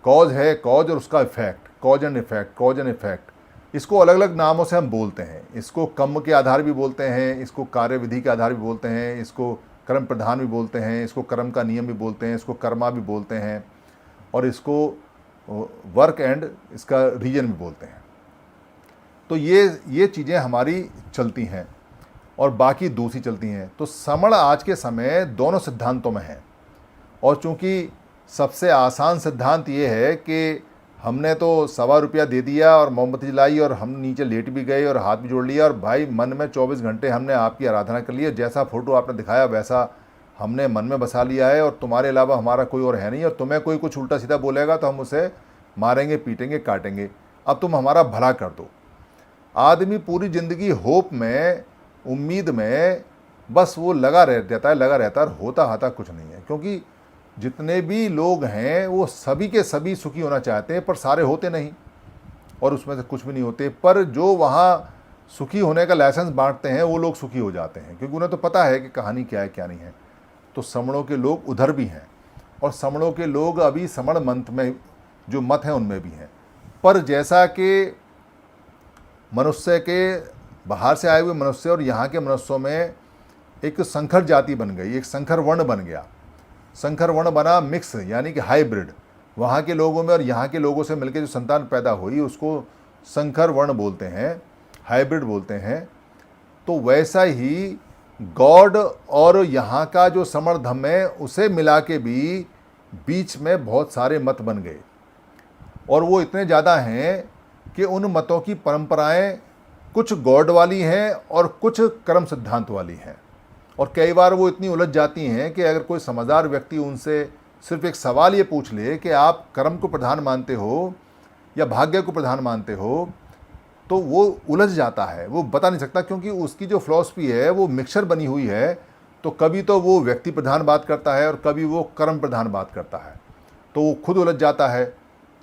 कॉज है, कॉज और उसका इफेक्ट, कॉज एंड इफेक्ट, इसको अलग अलग नामों से हम बोलते हैं। इसको कर्म के आधार भी बोलते हैं, इसको कार्य विधि के आधार भी बोलते हैं, इसको कर्म प्रधान भी बोलते हैं, इसको कर्म का नियम भी बोलते हैं, इसको कर्मा भी बोलते हैं, और इसको वर्क एंड इसका रीजन भी बोलते हैं। तो ये चीज़ें हमारी चलती हैं और बाकी दूसरी चलती हैं। तो समण आज के समय दोनों सिद्धांतों में है, और चूँकि सबसे आसान सिद्धांत ये है कि हमने तो ₹1.25 दे दिया और मोमबत्ती जलाई और हम नीचे लेट भी गए और हाथ भी जोड़ लिया, और भाई मन में 24 घंटे हमने आपकी आराधना कर ली, जैसा फ़ोटो आपने दिखाया वैसा हमने मन में बसा लिया है और तुम्हारे अलावा हमारा कोई और है नहीं, और तुम्हें कोई कुछ उल्टा सीधा बोलेगा तो हम उसे मारेंगे, पीटेंगे, काटेंगे, अब तुम हमारा भला कर दो। आदमी पूरी ज़िंदगी होप में, उम्मीद में बस वो लगा रह जाता है, लगा रहता है, और होता कुछ नहीं है। क्योंकि जितने भी लोग हैं वो सभी के सभी सुखी होना चाहते हैं, पर सारे होते नहीं, और उसमें से कुछ भी नहीं होते। पर जो वहाँ सुखी होने का लाइसेंस बांटते हैं वो लोग सुखी हो जाते हैं, क्योंकि उन्हें तो पता है कि कहानी क्या है क्या नहीं है। तो समणों के लोग उधर भी हैं, और समणों के लोग अभी समण मंथ में जो मत हैं उनमें भी हैं। पर जैसा कि मनुष्य के बाहर से आए हुए मनुष्य और यहाँ के मनुष्यों में एक संकर जाति बन गई, एक संकर वर्ण बन गया। संकर वर्ण बना मिक्स, यानी कि हाइब्रिड। वहाँ के लोगों में और यहाँ के लोगों से मिलकर जो संतान पैदा हुई उसको संकर वर्ण बोलते हैं, हाइब्रिड बोलते हैं। तो वैसा ही गॉड और यहाँ का जो समण धर्म है उसे मिला के भी बीच में बहुत सारे मत बन गए, और वो इतने ज़्यादा हैं कि उन मतों की परंपराएं कुछ गॉड वाली हैं और कुछ कर्म सिद्धांत वाली हैं। और कई बार वो इतनी उलझ जाती हैं कि अगर कोई समझदार व्यक्ति उनसे सिर्फ एक सवाल ये पूछ ले कि आप कर्म को प्रधान मानते हो या भाग्य को प्रधान मानते हो, तो वो उलझ जाता है, वो बता नहीं सकता, क्योंकि उसकी जो फिलॉसफी है वो मिक्सचर बनी हुई है। तो कभी तो वो व्यक्ति प्रधान बात करता है और कभी वो कर्म प्रधान बात करता है, तो वो खुद उलझ जाता है।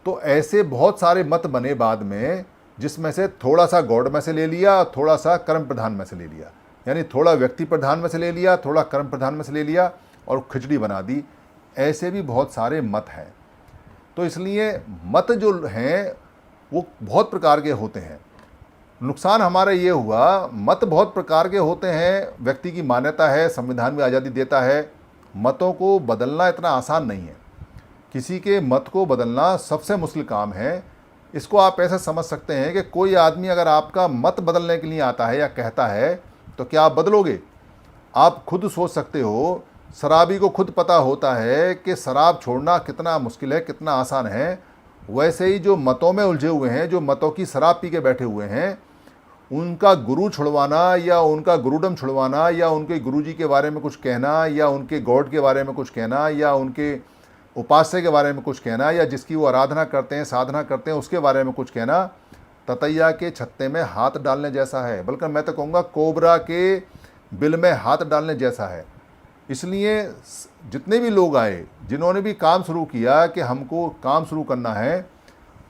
तो ऐसे बहुत सारे मत बने बाद में, जिसमें से थोड़ा सा गॉड में से ले लिया, थोड़ा सा कर्म प्रधान में से ले लिया, यानी थोड़ा व्यक्ति प्रधान में से ले लिया, थोड़ा कर्म प्रधान में से ले लिया, और खिचड़ी बना दी। ऐसे भी बहुत सारे मत हैं। तो इसलिए मत जो हैं वो बहुत प्रकार के होते हैं। नुकसान हमारा ये हुआ, मत बहुत प्रकार के होते हैं, व्यक्ति की मान्यता है, संविधान भी आज़ादी देता है। मतों को बदलना इतना आसान नहीं है। किसी के मत को बदलना सबसे मुश्किल काम है। इसको आप ऐसे समझ सकते हैं कि कोई आदमी अगर आपका मत बदलने के लिए आता है या कहता है तो क्या आप बदलोगे? आप खुद सोच सकते हो, शराबी को खुद पता होता है कि शराब छोड़ना कितना मुश्किल है, कितना आसान है। वैसे ही जो मतों में उलझे हुए हैं, जो मतों की शराब पी के बैठे हुए हैं, उनका गुरु छुड़वाना या उनका गुरुडम छुड़वाना या उनके गुरुजी के बारे में कुछ कहना या उनके गॉड के बारे में कुछ कहना या उनके उपास्य के बारे में कुछ कहना या जिसकी वो आराधना करते हैं, साधना करते हैं, उसके बारे में कुछ कहना, ततैया के छत्ते में हाथ डालने जैसा है। बल्कि मैं तो कहूँगा कोबरा के बिल में हाथ डालने जैसा है। इसलिए जितने भी लोग आए, जिन्होंने भी काम शुरू किया कि हमको काम शुरू करना है,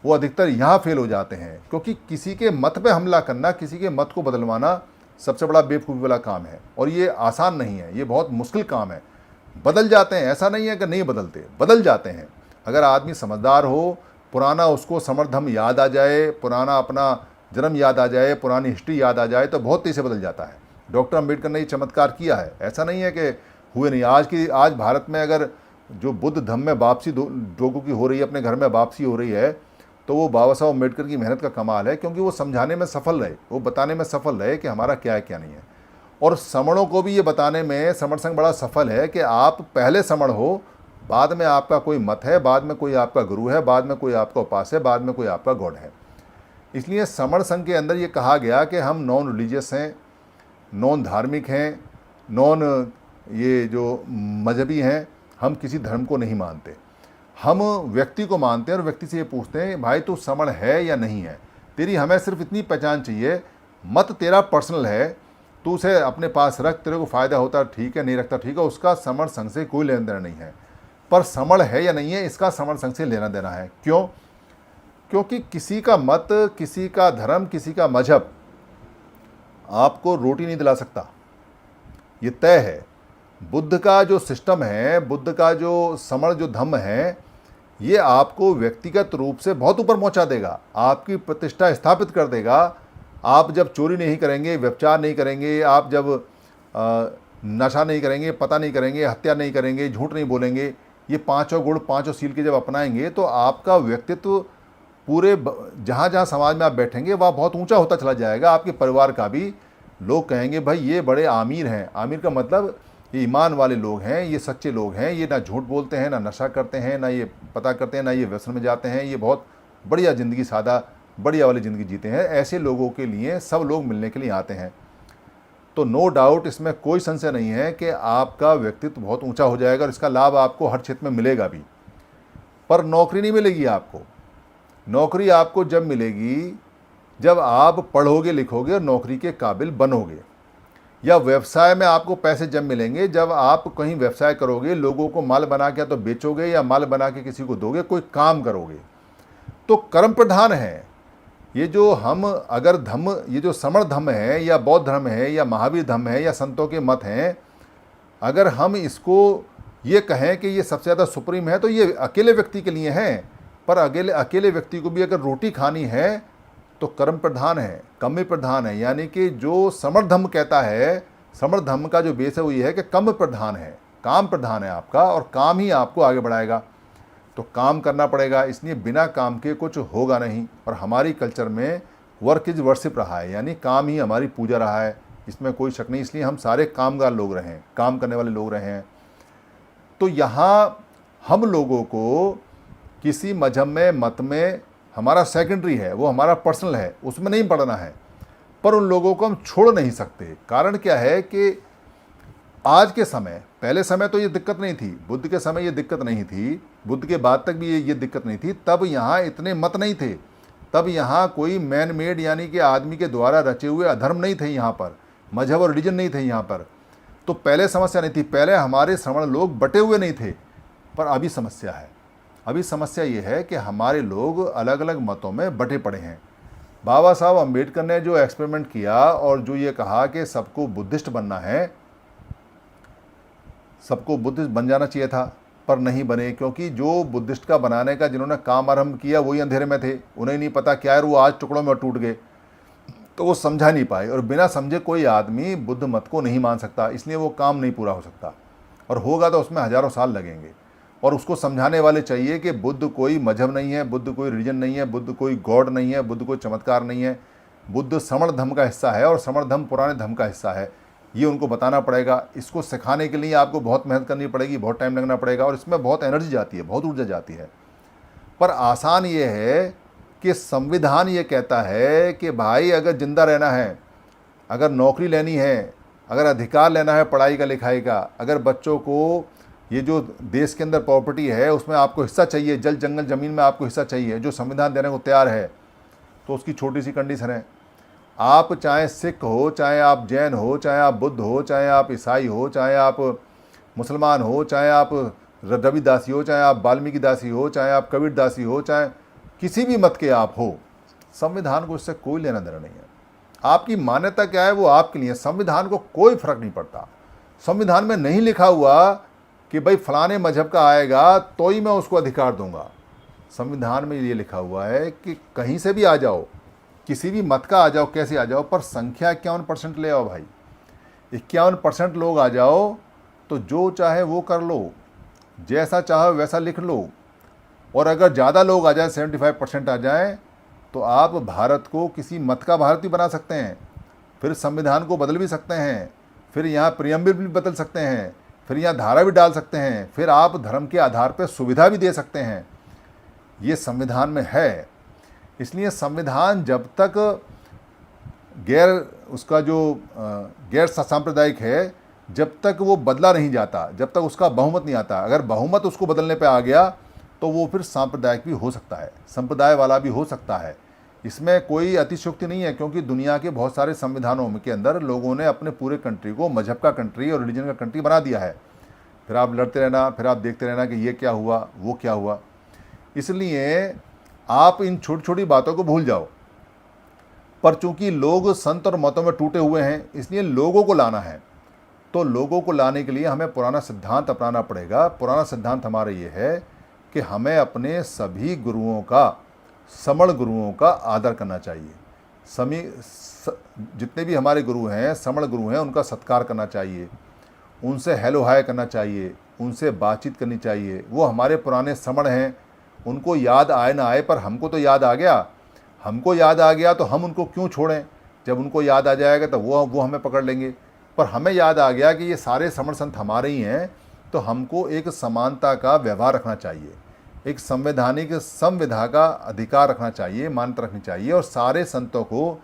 वो अधिकतर यहाँ फेल हो जाते हैं। क्योंकि किसी के मत पे हमला करना, किसी के मत को बदलवाना सबसे बड़ा बेवकूफ़ी वाला काम है, और ये आसान नहीं है, ये बहुत मुश्किल काम है। बदल जाते हैं, ऐसा नहीं है कि नहीं बदलते, बदल जाते हैं। अगर आदमी समझदार हो, पुराना उसको समर्थम याद आ जाए, पुराना अपना जन्म याद आ जाए, पुरानी हिस्ट्री याद आ जाए, तो बहुत तेज़ी से बदल जाता है। डॉक्टर अम्बेडकर ने ये चमत्कार किया है, ऐसा नहीं है कि हुए नहीं। आज भारत में अगर जो बुद्ध धम्म में वापसी लोगों की हो रही है, अपने घर में वापसी हो रही है, तो वो बाबा साहब अम्बेडकर की मेहनत का कमाल है। क्योंकि वो समझाने में सफल रहे, वो बताने में सफल रहे कि हमारा क्या है क्या नहीं है। और समणों को भी ये बताने में समण संघ बड़ा सफल है कि आप पहले समण हो, बाद में आपका कोई मत है, बाद में कोई आपका गुरु है, बाद में कोई आपका उपास्य है, बाद में कोई आपका गॉड है। इसलिए समण संघ के अंदर ये कहा गया कि हम नॉन रिलीजियस हैं, नॉन धार्मिक हैं, नॉन ये जो मजहबी हैं, हम किसी धर्म को नहीं मानते, हम व्यक्ति को मानते हैं। और व्यक्ति से ये पूछते हैं, भाई तू समण है या नहीं है, तेरी हमें सिर्फ इतनी पहचान चाहिए, मत तेरा पर्सनल है, तू उसे अपने पास रख, तेरे को फ़ायदा होता ठीक है, नहीं रखता ठीक है, उसका समण संघ से कोई लेना देना नहीं है। पर समण है या नहीं है, इसका समण संघ से लेना देना है। क्यों? क्योंकि किसी का मत, किसी का धर्म, किसी का मजहब आपको रोटी नहीं दिला सकता, ये तय है। बुद्ध का जो सिस्टम है, बुद्ध का जो समण जो धम्म है, ये आपको व्यक्तिगत रूप से बहुत ऊपर पहुंचा देगा, आपकी प्रतिष्ठा स्थापित कर देगा। आप जब चोरी नहीं करेंगे, व्यभिचार नहीं करेंगे, आप जब नशा नहीं करेंगे, पता नहीं करेंगे, हत्या नहीं करेंगे, झूठ नहीं बोलेंगे, ये पांचों गुण, पांचों सील के जब अपनाएंगे, तो आपका व्यक्तित्व पूरे जहाँ जहाँ समाज में आप बैठेंगे वह बहुत ऊंचा होता चला जाएगा। आपके परिवार का भी लोग कहेंगे भाई ये बड़े आमिर हैं। आमिर का मतलब ये ईमान वाले लोग हैं, ये सच्चे लोग हैं, ये ना झूठ बोलते हैं, ना नशा करते हैं, ना ये पता करते हैं, ना ये व्यसन में जाते हैं, ये बहुत बढ़िया ज़िंदगी, सादा बढ़िया वाली ज़िंदगी जीते हैं। ऐसे लोगों के लिए सब लोग मिलने के लिए आते हैं। तो नो डाउट इसमें कोई संशय नहीं है कि आपका व्यक्तित्व बहुत ऊंचा हो जाएगा और इसका लाभ आपको हर क्षेत्र में मिलेगा भी। पर नौकरी नहीं मिलेगी आपको। नौकरी आपको जब मिलेगी जब आप पढ़ोगे लिखोगे और नौकरी के काबिल बनोगे। या व्यवसाय में आपको पैसे जब मिलेंगे जब आप कहीं व्यवसाय करोगे, लोगों को माल बना के तो बेचोगे या माल बना के किसी को दोगे, कोई काम करोगे। तो कर्म प्रधान है ये जो हम अगर धम्म, ये जो समण धम्म है या बौद्ध धर्म है या महावीर धम्म है या संतों के मत हैं, अगर हम इसको ये कहें कि ये सबसे ज़्यादा सुप्रीम है तो ये अकेले व्यक्ति के लिए हैं। पर अकेले व्यक्ति को भी अगर रोटी खानी है तो कर्म प्रधान है, कम्म प्रधान है। यानी कि जो समण धम्म कहता है, समण धम्म का जो बेस है वो ये है कि कम्म प्रधान है, काम प्रधान है आपका, और काम ही आपको आगे बढ़ाएगा। तो काम करना पड़ेगा, इसलिए बिना काम के कुछ होगा नहीं। और हमारी कल्चर में वर्क इज वर्शिप रहा है, यानी काम ही हमारी पूजा रहा है, इसमें कोई शक नहीं। इसलिए हम सारे कामगार लोग रहे हैं, काम करने वाले लोग रहे हैं। तो यहाँ हम लोगों को किसी मजहब में, मत में हमारा सेकेंडरी है, वो हमारा पर्सनल है, उसमें नहीं पढ़ना है। पर उन लोगों को हम छोड़ नहीं सकते। कारण क्या है कि आज के समय, पहले समय तो ये दिक्कत नहीं थी, बुद्ध के समय ये दिक्कत नहीं थी, बुद्ध के बाद तक भी ये दिक्कत नहीं थी। तब यहाँ इतने मत नहीं थे, तब यहाँ कोई मैन मेड यानी कि आदमी के द्वारा रचे हुए अधर्म नहीं थे, यहाँ पर मजहब और रिलीजन नहीं थे यहाँ पर। तो पहले समस्या नहीं थी, पहले हमारे श्रमण लोग बटे हुए नहीं थे। पर अभी समस्या है, अभी समस्या ये है कि हमारे लोग अलग अलग मतों में बटे पड़े हैं। बाबा साहब अम्बेडकर ने जो एक्सपेरिमेंट किया और जो ये कहा कि सबको बुद्धिस्ट बनना है, सबको बुद्धिस्ट बन जाना चाहिए था, पर नहीं बने, क्योंकि जो बुद्धिस्ट का बनाने का जिन्होंने काम आरंभ किया वही अंधेरे में थे, उन्हें नहीं पता क्या है, वो आज टुकड़ों में टूट गए, तो वो समझा नहीं पाए। और बिना समझे कोई आदमी बुद्ध मत को नहीं मान सकता, इसलिए वो काम नहीं पूरा हो सकता, और होगा तो उसमें हज़ारों साल लगेंगे। और उसको समझाने वाले चाहिए कि बुद्ध कोई मजहब नहीं है, बुद्ध कोई रिलीजन नहीं है, बुद्ध कोई गॉड नहीं है, बुद्ध कोई चमत्कार नहीं है, बुद्ध समण धर्म का हिस्सा है और समण धर्म पुराने धर्म का हिस्सा है। ये उनको बताना पड़ेगा। इसको सिखाने के लिए आपको बहुत मेहनत करनी पड़ेगी, बहुत टाइम लगना पड़ेगा, और इसमें बहुत एनर्जी जाती है, बहुत ऊर्जा जाती है। पर आसान ये है कि संविधान ये कहता है कि भाई अगर ज़िंदा रहना है, अगर नौकरी लेनी है, अगर अधिकार लेना है पढ़ाई का लिखाई का, अगर बच्चों को ये जो देश के अंदर प्रॉपर्टी है उसमें आपको हिस्सा चाहिए, जल जंगल ज़मीन में आपको हिस्सा चाहिए, जो संविधान देने को तैयार है, तो उसकी छोटी सी कंडीशन है, आप चाहे सिख हो, चाहे आप जैन हो, चाहे आप बुद्ध हो, चाहे आप ईसाई हो, चाहे आप मुसलमान हो, चाहे आप रविदासी हो, चाहे आप वाल्मीकि दासी हो, चाहे आप कबीर दासी हो, चाहे किसी भी मत के आप हो, संविधान को इससे कोई लेना देना नहीं है। आपकी मान्यता क्या है वो आपके लिए, संविधान को कोई फर्क नहीं पड़ता। संविधान में नहीं लिखा हुआ कि भाई फलाने मजहब का आएगा तो ही मैं उसको अधिकार दूंगा। संविधान में ये लिखा हुआ है कि कहीं से भी आ जाओ, किसी भी मत का आ जाओ, कैसे आ जाओ, पर संख्या 51% ले आओ भाई, 51% लोग आ जाओ तो जो चाहे वो कर लो, जैसा चाहो वैसा लिख लो। और अगर ज़्यादा लोग आ जाए, 75% आ जाए, तो आप भारत को किसी मत का भारत भी बना सकते हैं, फिर संविधान को बदल भी सकते हैं, फिर यहाँ प्रियम्बल भी बदल सकते हैं, फिर यहाँ धारा भी डाल सकते हैं, फिर आप धर्म के आधार पर सुविधा भी दे सकते हैं। ये संविधान में है। इसलिए संविधान जब तक गैर सांप्रदायिक है, जब तक वो बदला नहीं जाता, जब तक उसका बहुमत नहीं आता, अगर बहुमत उसको बदलने पे आ गया तो वो फिर सांप्रदायिक भी हो सकता है, संप्रदाय वाला भी हो सकता है। इसमें कोई अतिशयोक्ति नहीं है, क्योंकि दुनिया के बहुत सारे संविधानों के अंदर लोगों ने अपने पूरे कंट्री को मजहब का कंट्री और रिलीजन का कंट्री बना दिया है। फिर आप लड़ते रहना, फिर आप देखते रहना कि ये क्या हुआ, वो क्या हुआ। इसलिए आप इन छोटी छोटी बातों को भूल जाओ। पर चूंकि लोग संत और मतों में टूटे हुए हैं, इसलिए लोगों को लाना है। तो लोगों को लाने के लिए हमें पुराना सिद्धांत अपनाना पड़ेगा। पुराना सिद्धांत हमारा ये है कि हमें अपने सभी गुरुओं का, समण गुरुओं का आदर करना चाहिए। जितने भी हमारे गुरु हैं, समण गुरु हैं, उनका सत्कार करना चाहिए, उनसे हेलो हाय करना चाहिए, उनसे बातचीत करनी चाहिए। वो हमारे पुराने समण हैं, उनको याद आए ना आए, पर हमको तो याद आ गया। हमको याद आ गया तो हम उनको क्यों छोड़ें? जब उनको याद आ जाएगा तो वो हमें पकड़ लेंगे। पर हमें याद आ गया कि ये सारे समण संत हमारे ही हैं, तो हमको एक समानता का व्यवहार रखना चाहिए, एक संवैधानिक संविधा का अधिकार रखना चाहिए, मान्यता रखनी चाहिए, और सारे संतों को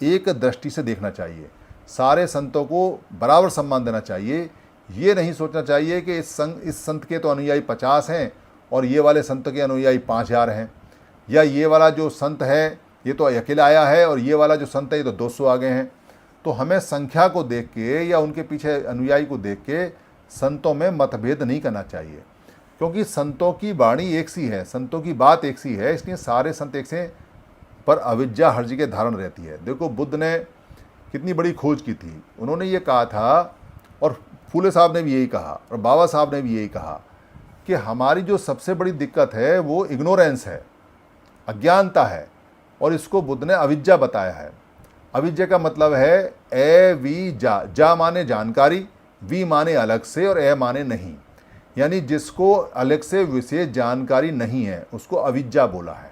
एक दृष्टि से देखना चाहिए। सारे संतों को बराबर सम्मान देना चाहिए। ये नहीं सोचना चाहिए कि इस संत के तो अनुयायी 50 हैं और ये वाले संत के अनुयायी 5000 हैं, या ये वाला जो संत है ये तो अकेला आया है और ये वाला जो संत है ये तो 200 आ गए हैं। तो हमें संख्या को देख के या उनके पीछे अनुयायी को देख के संतों में मतभेद नहीं करना चाहिए, क्योंकि संतों की वाणी एक सी है, संतों की बात एक सी है, इसलिए सारे संत एक से, पर अविद्या हर जगह धारण रहती है। देखो बुद्ध ने कितनी बड़ी खोज की थी। उन्होंने ये कहा था, और फूले साहब ने भी यही कहा, और बाबा साहब ने भी यही कहा कि हमारी जो सबसे बड़ी दिक्कत है वो इग्नोरेंस है, अज्ञानता है, और इसको बुद्ध ने अविद्या बताया है। अविद्या का मतलब है ए वी जा, जा माने जानकारी, वी माने अलग से, और ए माने नहीं, यानी जिसको अलग से विशेष जानकारी नहीं है उसको अविद्या बोला है।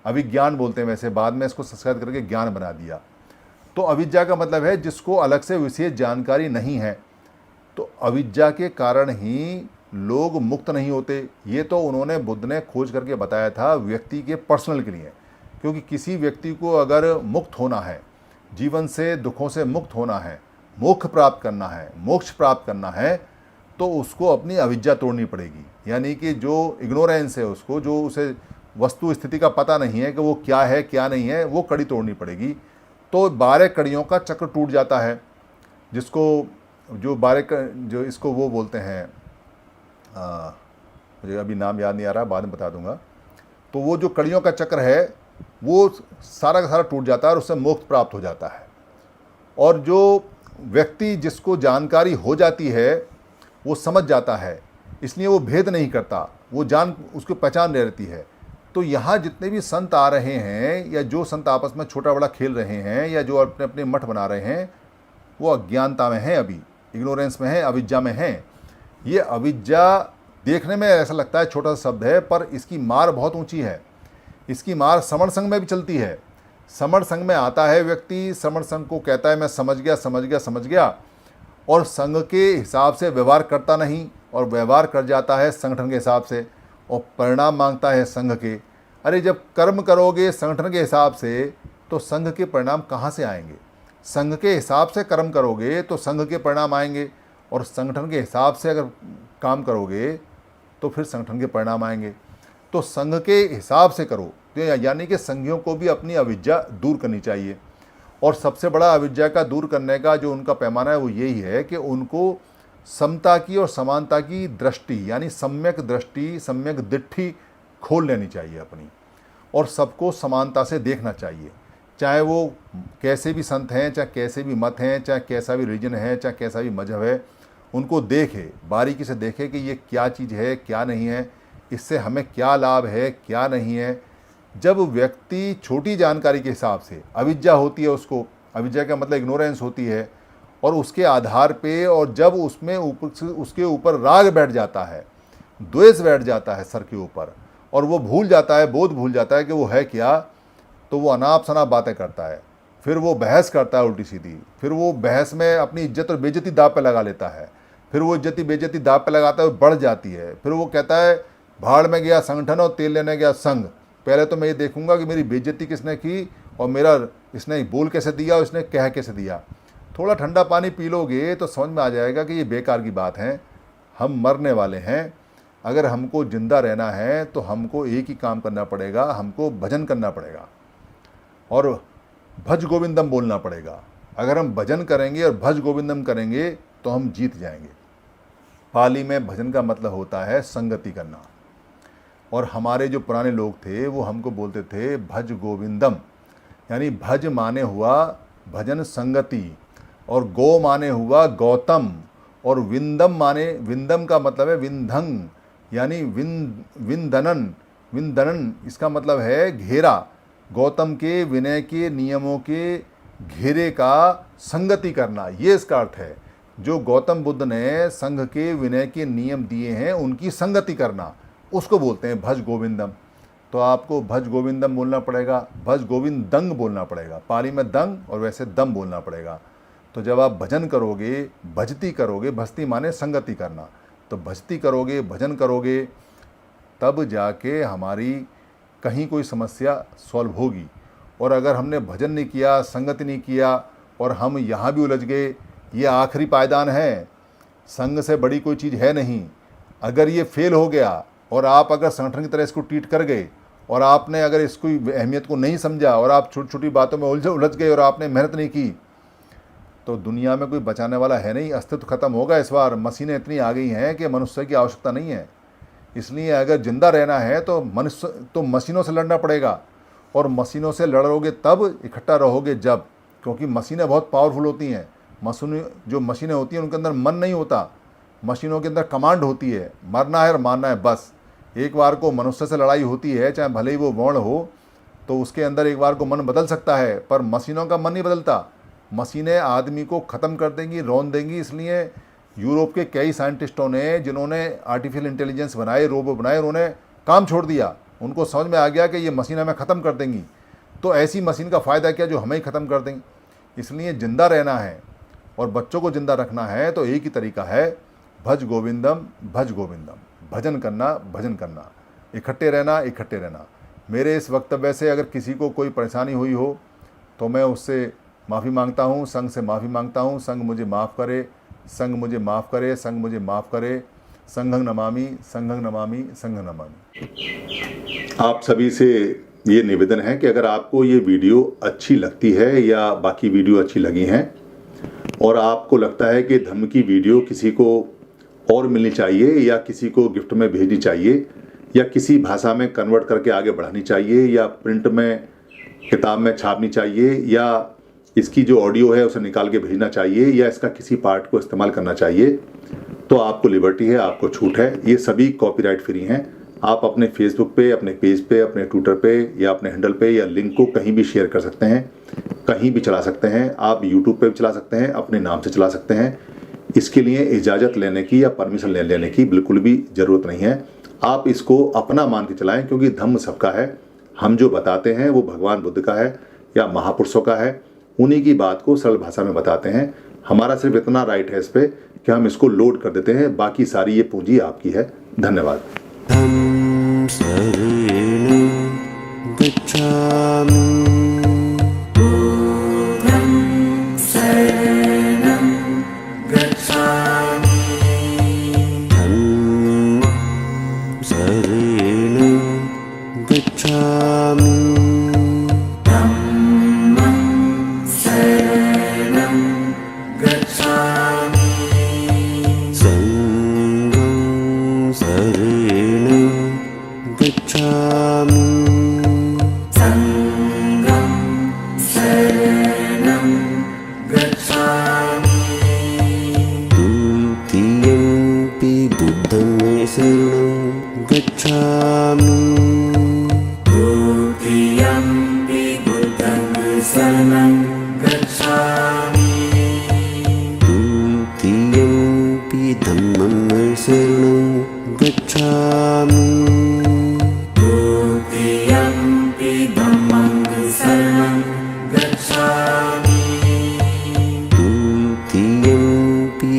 अभिज्ञान बोलते हैं वैसे, बाद में इसको संस्कृत करके ज्ञान बना दिया। तो अविद्या का मतलब है जिसको अलग से विशेष जानकारी नहीं है। तो अविद्या के कारण ही लोग मुक्त नहीं होते। ये तो उन्होंने बुद्ध ने खोज करके बताया था व्यक्ति के पर्सनल के लिए, क्योंकि किसी व्यक्ति को अगर मुक्त होना है, जीवन से दुखों से मुक्त होना है, मोक्ष प्राप्त करना है, मोक्ष प्राप्त करना है, तो उसको अपनी अविद्या तोड़नी पड़ेगी। यानी कि जो इग्नोरेंस है उसको, जो उसे वस्तु स्थिति का पता नहीं है कि वो क्या है क्या नहीं है, वो कड़ी तोड़नी पड़ेगी। तो 12 कड़ियों का चक्र टूट जाता है, जिसको जो 12 जो इसको वो बोलते हैं, मुझे अभी नाम याद नहीं आ रहा, बाद में बता दूंगा। तो वो जो कड़ियों का चक्र है वो सारा का सारा टूट जाता है और उससे मोक्ष प्राप्त हो जाता है। और जो व्यक्ति जिसको जानकारी हो जाती है वो समझ जाता है, इसलिए वो भेद नहीं करता, वो जान उसको पहचान रहती है। तो यहाँ जितने भी संत आ रहे हैं या जो संत आपस में छोटा बड़ा खेल रहे हैं या जो अपने अपने मठ बना रहे हैं, वो अज्ञानता में हैं, अभी इग्नोरेंस में हैं, अविद्या में हैं। ये अविद्या देखने में ऐसा लगता है छोटा सा शब्द है, पर इसकी मार बहुत ऊंची है। इसकी मार समण संघ में भी चलती है। समण संघ में आता है व्यक्ति, समण संघ को कहता है मैं समझ गया समझ गया समझ गया, और संघ के हिसाब से व्यवहार करता नहीं, और व्यवहार कर जाता है संगठन के हिसाब से, और परिणाम मांगता है संघ के। अरे जब कर्म करोगे संगठन के हिसाब से तो संघ के परिणाम कहाँ से आएंगे? संघ के हिसाब से कर्म करोगे तो संघ के परिणाम आएंगे, और संगठन के हिसाब से अगर काम करोगे तो फिर संगठन के परिणाम आएंगे। तो संघ के हिसाब से करो, तो यानी कि संघियों को भी अपनी अविद्या दूर करनी चाहिए। और सबसे बड़ा अविद्या का दूर करने का जो उनका पैमाना है वो यही है कि उनको समता की और समानता की दृष्टि, यानी सम्यक दृष्टि, सम्यक दृष्टि खोल लेनी चाहिए अपनी, और सबको समानता से देखना चाहिए। चाहे वो कैसे भी संत हैं, चाहे कैसे भी मत हैं, चाहे कैसा भी रिलीजन है, चाहे कैसा भी मजहब है, उनको देखे, बारीकी से देखे कि ये क्या चीज़ है क्या नहीं है, इससे हमें क्या लाभ है क्या नहीं है। जब व्यक्ति छोटी जानकारी के हिसाब से, अविद्या होती है उसको, अविद्या का मतलब इग्नोरेंस होती है, और उसके आधार पे, और जब उसमें उसके ऊपर राग बैठ जाता है, द्वेष बैठ जाता है सर के ऊपर, और वो भूल जाता है, बोध भूल जाता है कि वो है क्या, तो वो अनाप शनाप बातें करता है, फिर वो बहस करता है उल्टी सीधी, फिर वो बहस में अपनी इज्जत और बेइज्जती दाव पे लगा लेता है, फिर वो इज्जती बेइज्जती दाव पे लगाता है, बढ़ जाती है। फिर वो कहता है भाड़ में गया संगठन और तेल लेने गया संघ, पहले तो मैं ये देखूंगा कि मेरी बेइज्जती किसने की और मेरा इसने बोल कैसे दिया और इसने कह कैसे दिया। थोड़ा ठंडा पानी पी लोगे तो समझ में आ जाएगा कि ये बेकार की बात है। हम मरने वाले हैं, अगर हमको जिंदा रहना है तो हमको एक ही काम करना पड़ेगा, हमको भजन करना पड़ेगा और भज गोविंदम बोलना पड़ेगा। अगर हम भजन करेंगे और भज गोविंदम करेंगे तो हम जीत जाएंगे। पाली में भजन का मतलब होता है संगति करना, और हमारे जो पुराने लोग थे वो हमको बोलते थे भज गोविंदम, यानी भज माने हुआ भजन संगति, और गो माने हुआ गौतम, और विंदम माने, विंदम का मतलब है विंधंग, यानी विंदनन, विंदनन इसका मतलब है घेरा। गौतम के विनय के नियमों के घेरे का संगति करना, ये इसका अर्थ है। जो गौतम बुद्ध ने संघ के विनय के नियम दिए हैं उनकी संगति करना, उसको बोलते हैं भज गोविंदम। तो आपको भज गोविंदम बोलना पड़ेगा, भज गोविंद दंग बोलना पड़ेगा, पाली में दंग और वैसे दम बोलना पड़ेगा। तो जब आप भजन करोगे, भजती करोगे, भजती माने संगति करना, तो भजती करोगे, भजन करोगे, तब जाके हमारी कहीं कोई समस्या सॉल्व होगी। और अगर हमने भजन नहीं किया, संगति नहीं किया और हम यहाँ भी उलझ गए। ये आखिरी पायदान है, संघ से बड़ी कोई चीज़ है नहीं। अगर ये फेल हो गया और आप अगर संगठन की तरह इसको ट्रीट कर गए और आपने अगर इसको अहमियत को नहीं समझा और आप छोटी छोटी बातों में उलझ गए और आपने मेहनत नहीं की, तो दुनिया में कोई बचाने वाला है नहीं। अस्तित्व खत्म होगा इस बार। मशीनें इतनी आ गई हैं कि मनुष्य की आवश्यकता नहीं है। इसलिए अगर जिंदा रहना है तो मशीनों से लड़ना पड़ेगा, और मशीनों से लड़ोगे तब, इकट्ठा रहोगे जब, क्योंकि मशीनें बहुत पावरफुल होती हैं। जो मशीनें होती हैं उनके अंदर मन नहीं होता, मशीनों के अंदर कमांड होती है, मरना है और मारना है बस। एक बार को मनुष्य से लड़ाई होती है, चाहे भले ही वो वर्ण हो, तो उसके अंदर एक बार को मन बदल सकता है, पर मशीनों का मन नहीं बदलता। मशीनें आदमी को ख़त्म कर देंगी, रौंद देंगी। इसलिए यूरोप के कई साइंटिस्टों ने, जिन्होंने आर्टिफिशियल इंटेलिजेंस बनाए, रोबो बनाए, उन्होंने काम छोड़ दिया। उनको समझ में आ गया कि ये मशीन हमें ख़त्म कर देंगी, तो ऐसी मशीन का फ़ायदा क्या जो हमें ही ख़त्म कर देंगी। इसलिए ज़िंदा रहना है और बच्चों को ज़िंदा रखना है तो एक ही तरीका है, भज गोविंदम भज गोविंदम, भजन करना, भजन करना, इकट्ठे रहना। मेरे इस वक्तव्य से अगर किसी को कोई परेशानी हुई हो तो मैं उससे माफ़ी मांगता हूँ, संघ से माफ़ी मांगता हूँ। संघ मुझे माफ़ करे, संघ मुझे माफ़ करे, संघ मुझे माफ़ करे। संघं नमामि, संघं नमामि, संघं नमामि। आप सभी से ये निवेदन है कि अगर आपको ये वीडियो अच्छी लगती है या बाकी वीडियो अच्छी लगी हैं और आपको लगता है कि धम्म की वीडियो किसी को और मिलनी चाहिए या किसी को गिफ्ट में भेजनी चाहिए या किसी भाषा में कन्वर्ट करके आगे बढ़ानी चाहिए या प्रिंट में, किताब में छापनी चाहिए या इसकी जो ऑडियो है उसे निकाल के भेजना चाहिए या इसका किसी पार्ट को इस्तेमाल करना चाहिए, तो आपको लिबर्टी है, आपको छूट है। ये सभी कॉपीराइट फ्री हैं। आप अपने फेसबुक पे, अपने पेज पे, अपने ट्विटर पे या अपने हैंडल पे या लिंक को कहीं भी शेयर कर सकते हैं, कहीं भी चला सकते हैं। आप यूट्यूब पे भी चला सकते हैं, अपने नाम से चला सकते हैं। इसके लिए इजाज़त लेने की या परमिशन लेने की बिल्कुल भी ज़रूरत नहीं है। आप इसको अपना मान के चलाएं, क्योंकि धम्म सबका है। हम जो बताते हैं वो भगवान बुद्ध का है या महापुरुषों का है, उन्हीं की बात को सरल भाषा में बताते हैं। हमारा सिर्फ इतना राइट है इस पर कि हम इसको लोड कर देते हैं, बाकी सारी ये पूंजी आपकी है। धन्यवाद। धम्म शरणं गच्छामि। धम्म शरणं गच्छामि। संघं शरणं गच्छामि। द्वितीयंपि बुद्धं शरणं गच्छामि। द्वितीयंपि धम्मं शरणं गच्छामि। द्वितीयंपि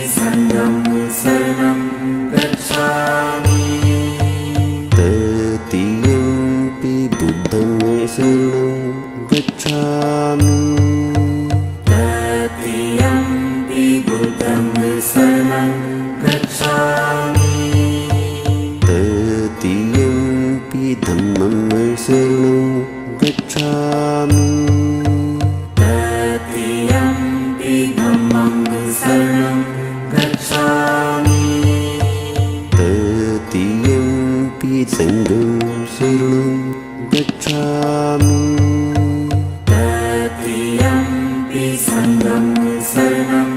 संघं शरणं गच्छामि। तृतीयंपि बुद्धं शरणं गच्छामि। तृतीयंपि धम्मं शरणं गच्छामि। तृतीयंपि संघं शरणं गच्छामि। तृतीयंपि संघं शरणं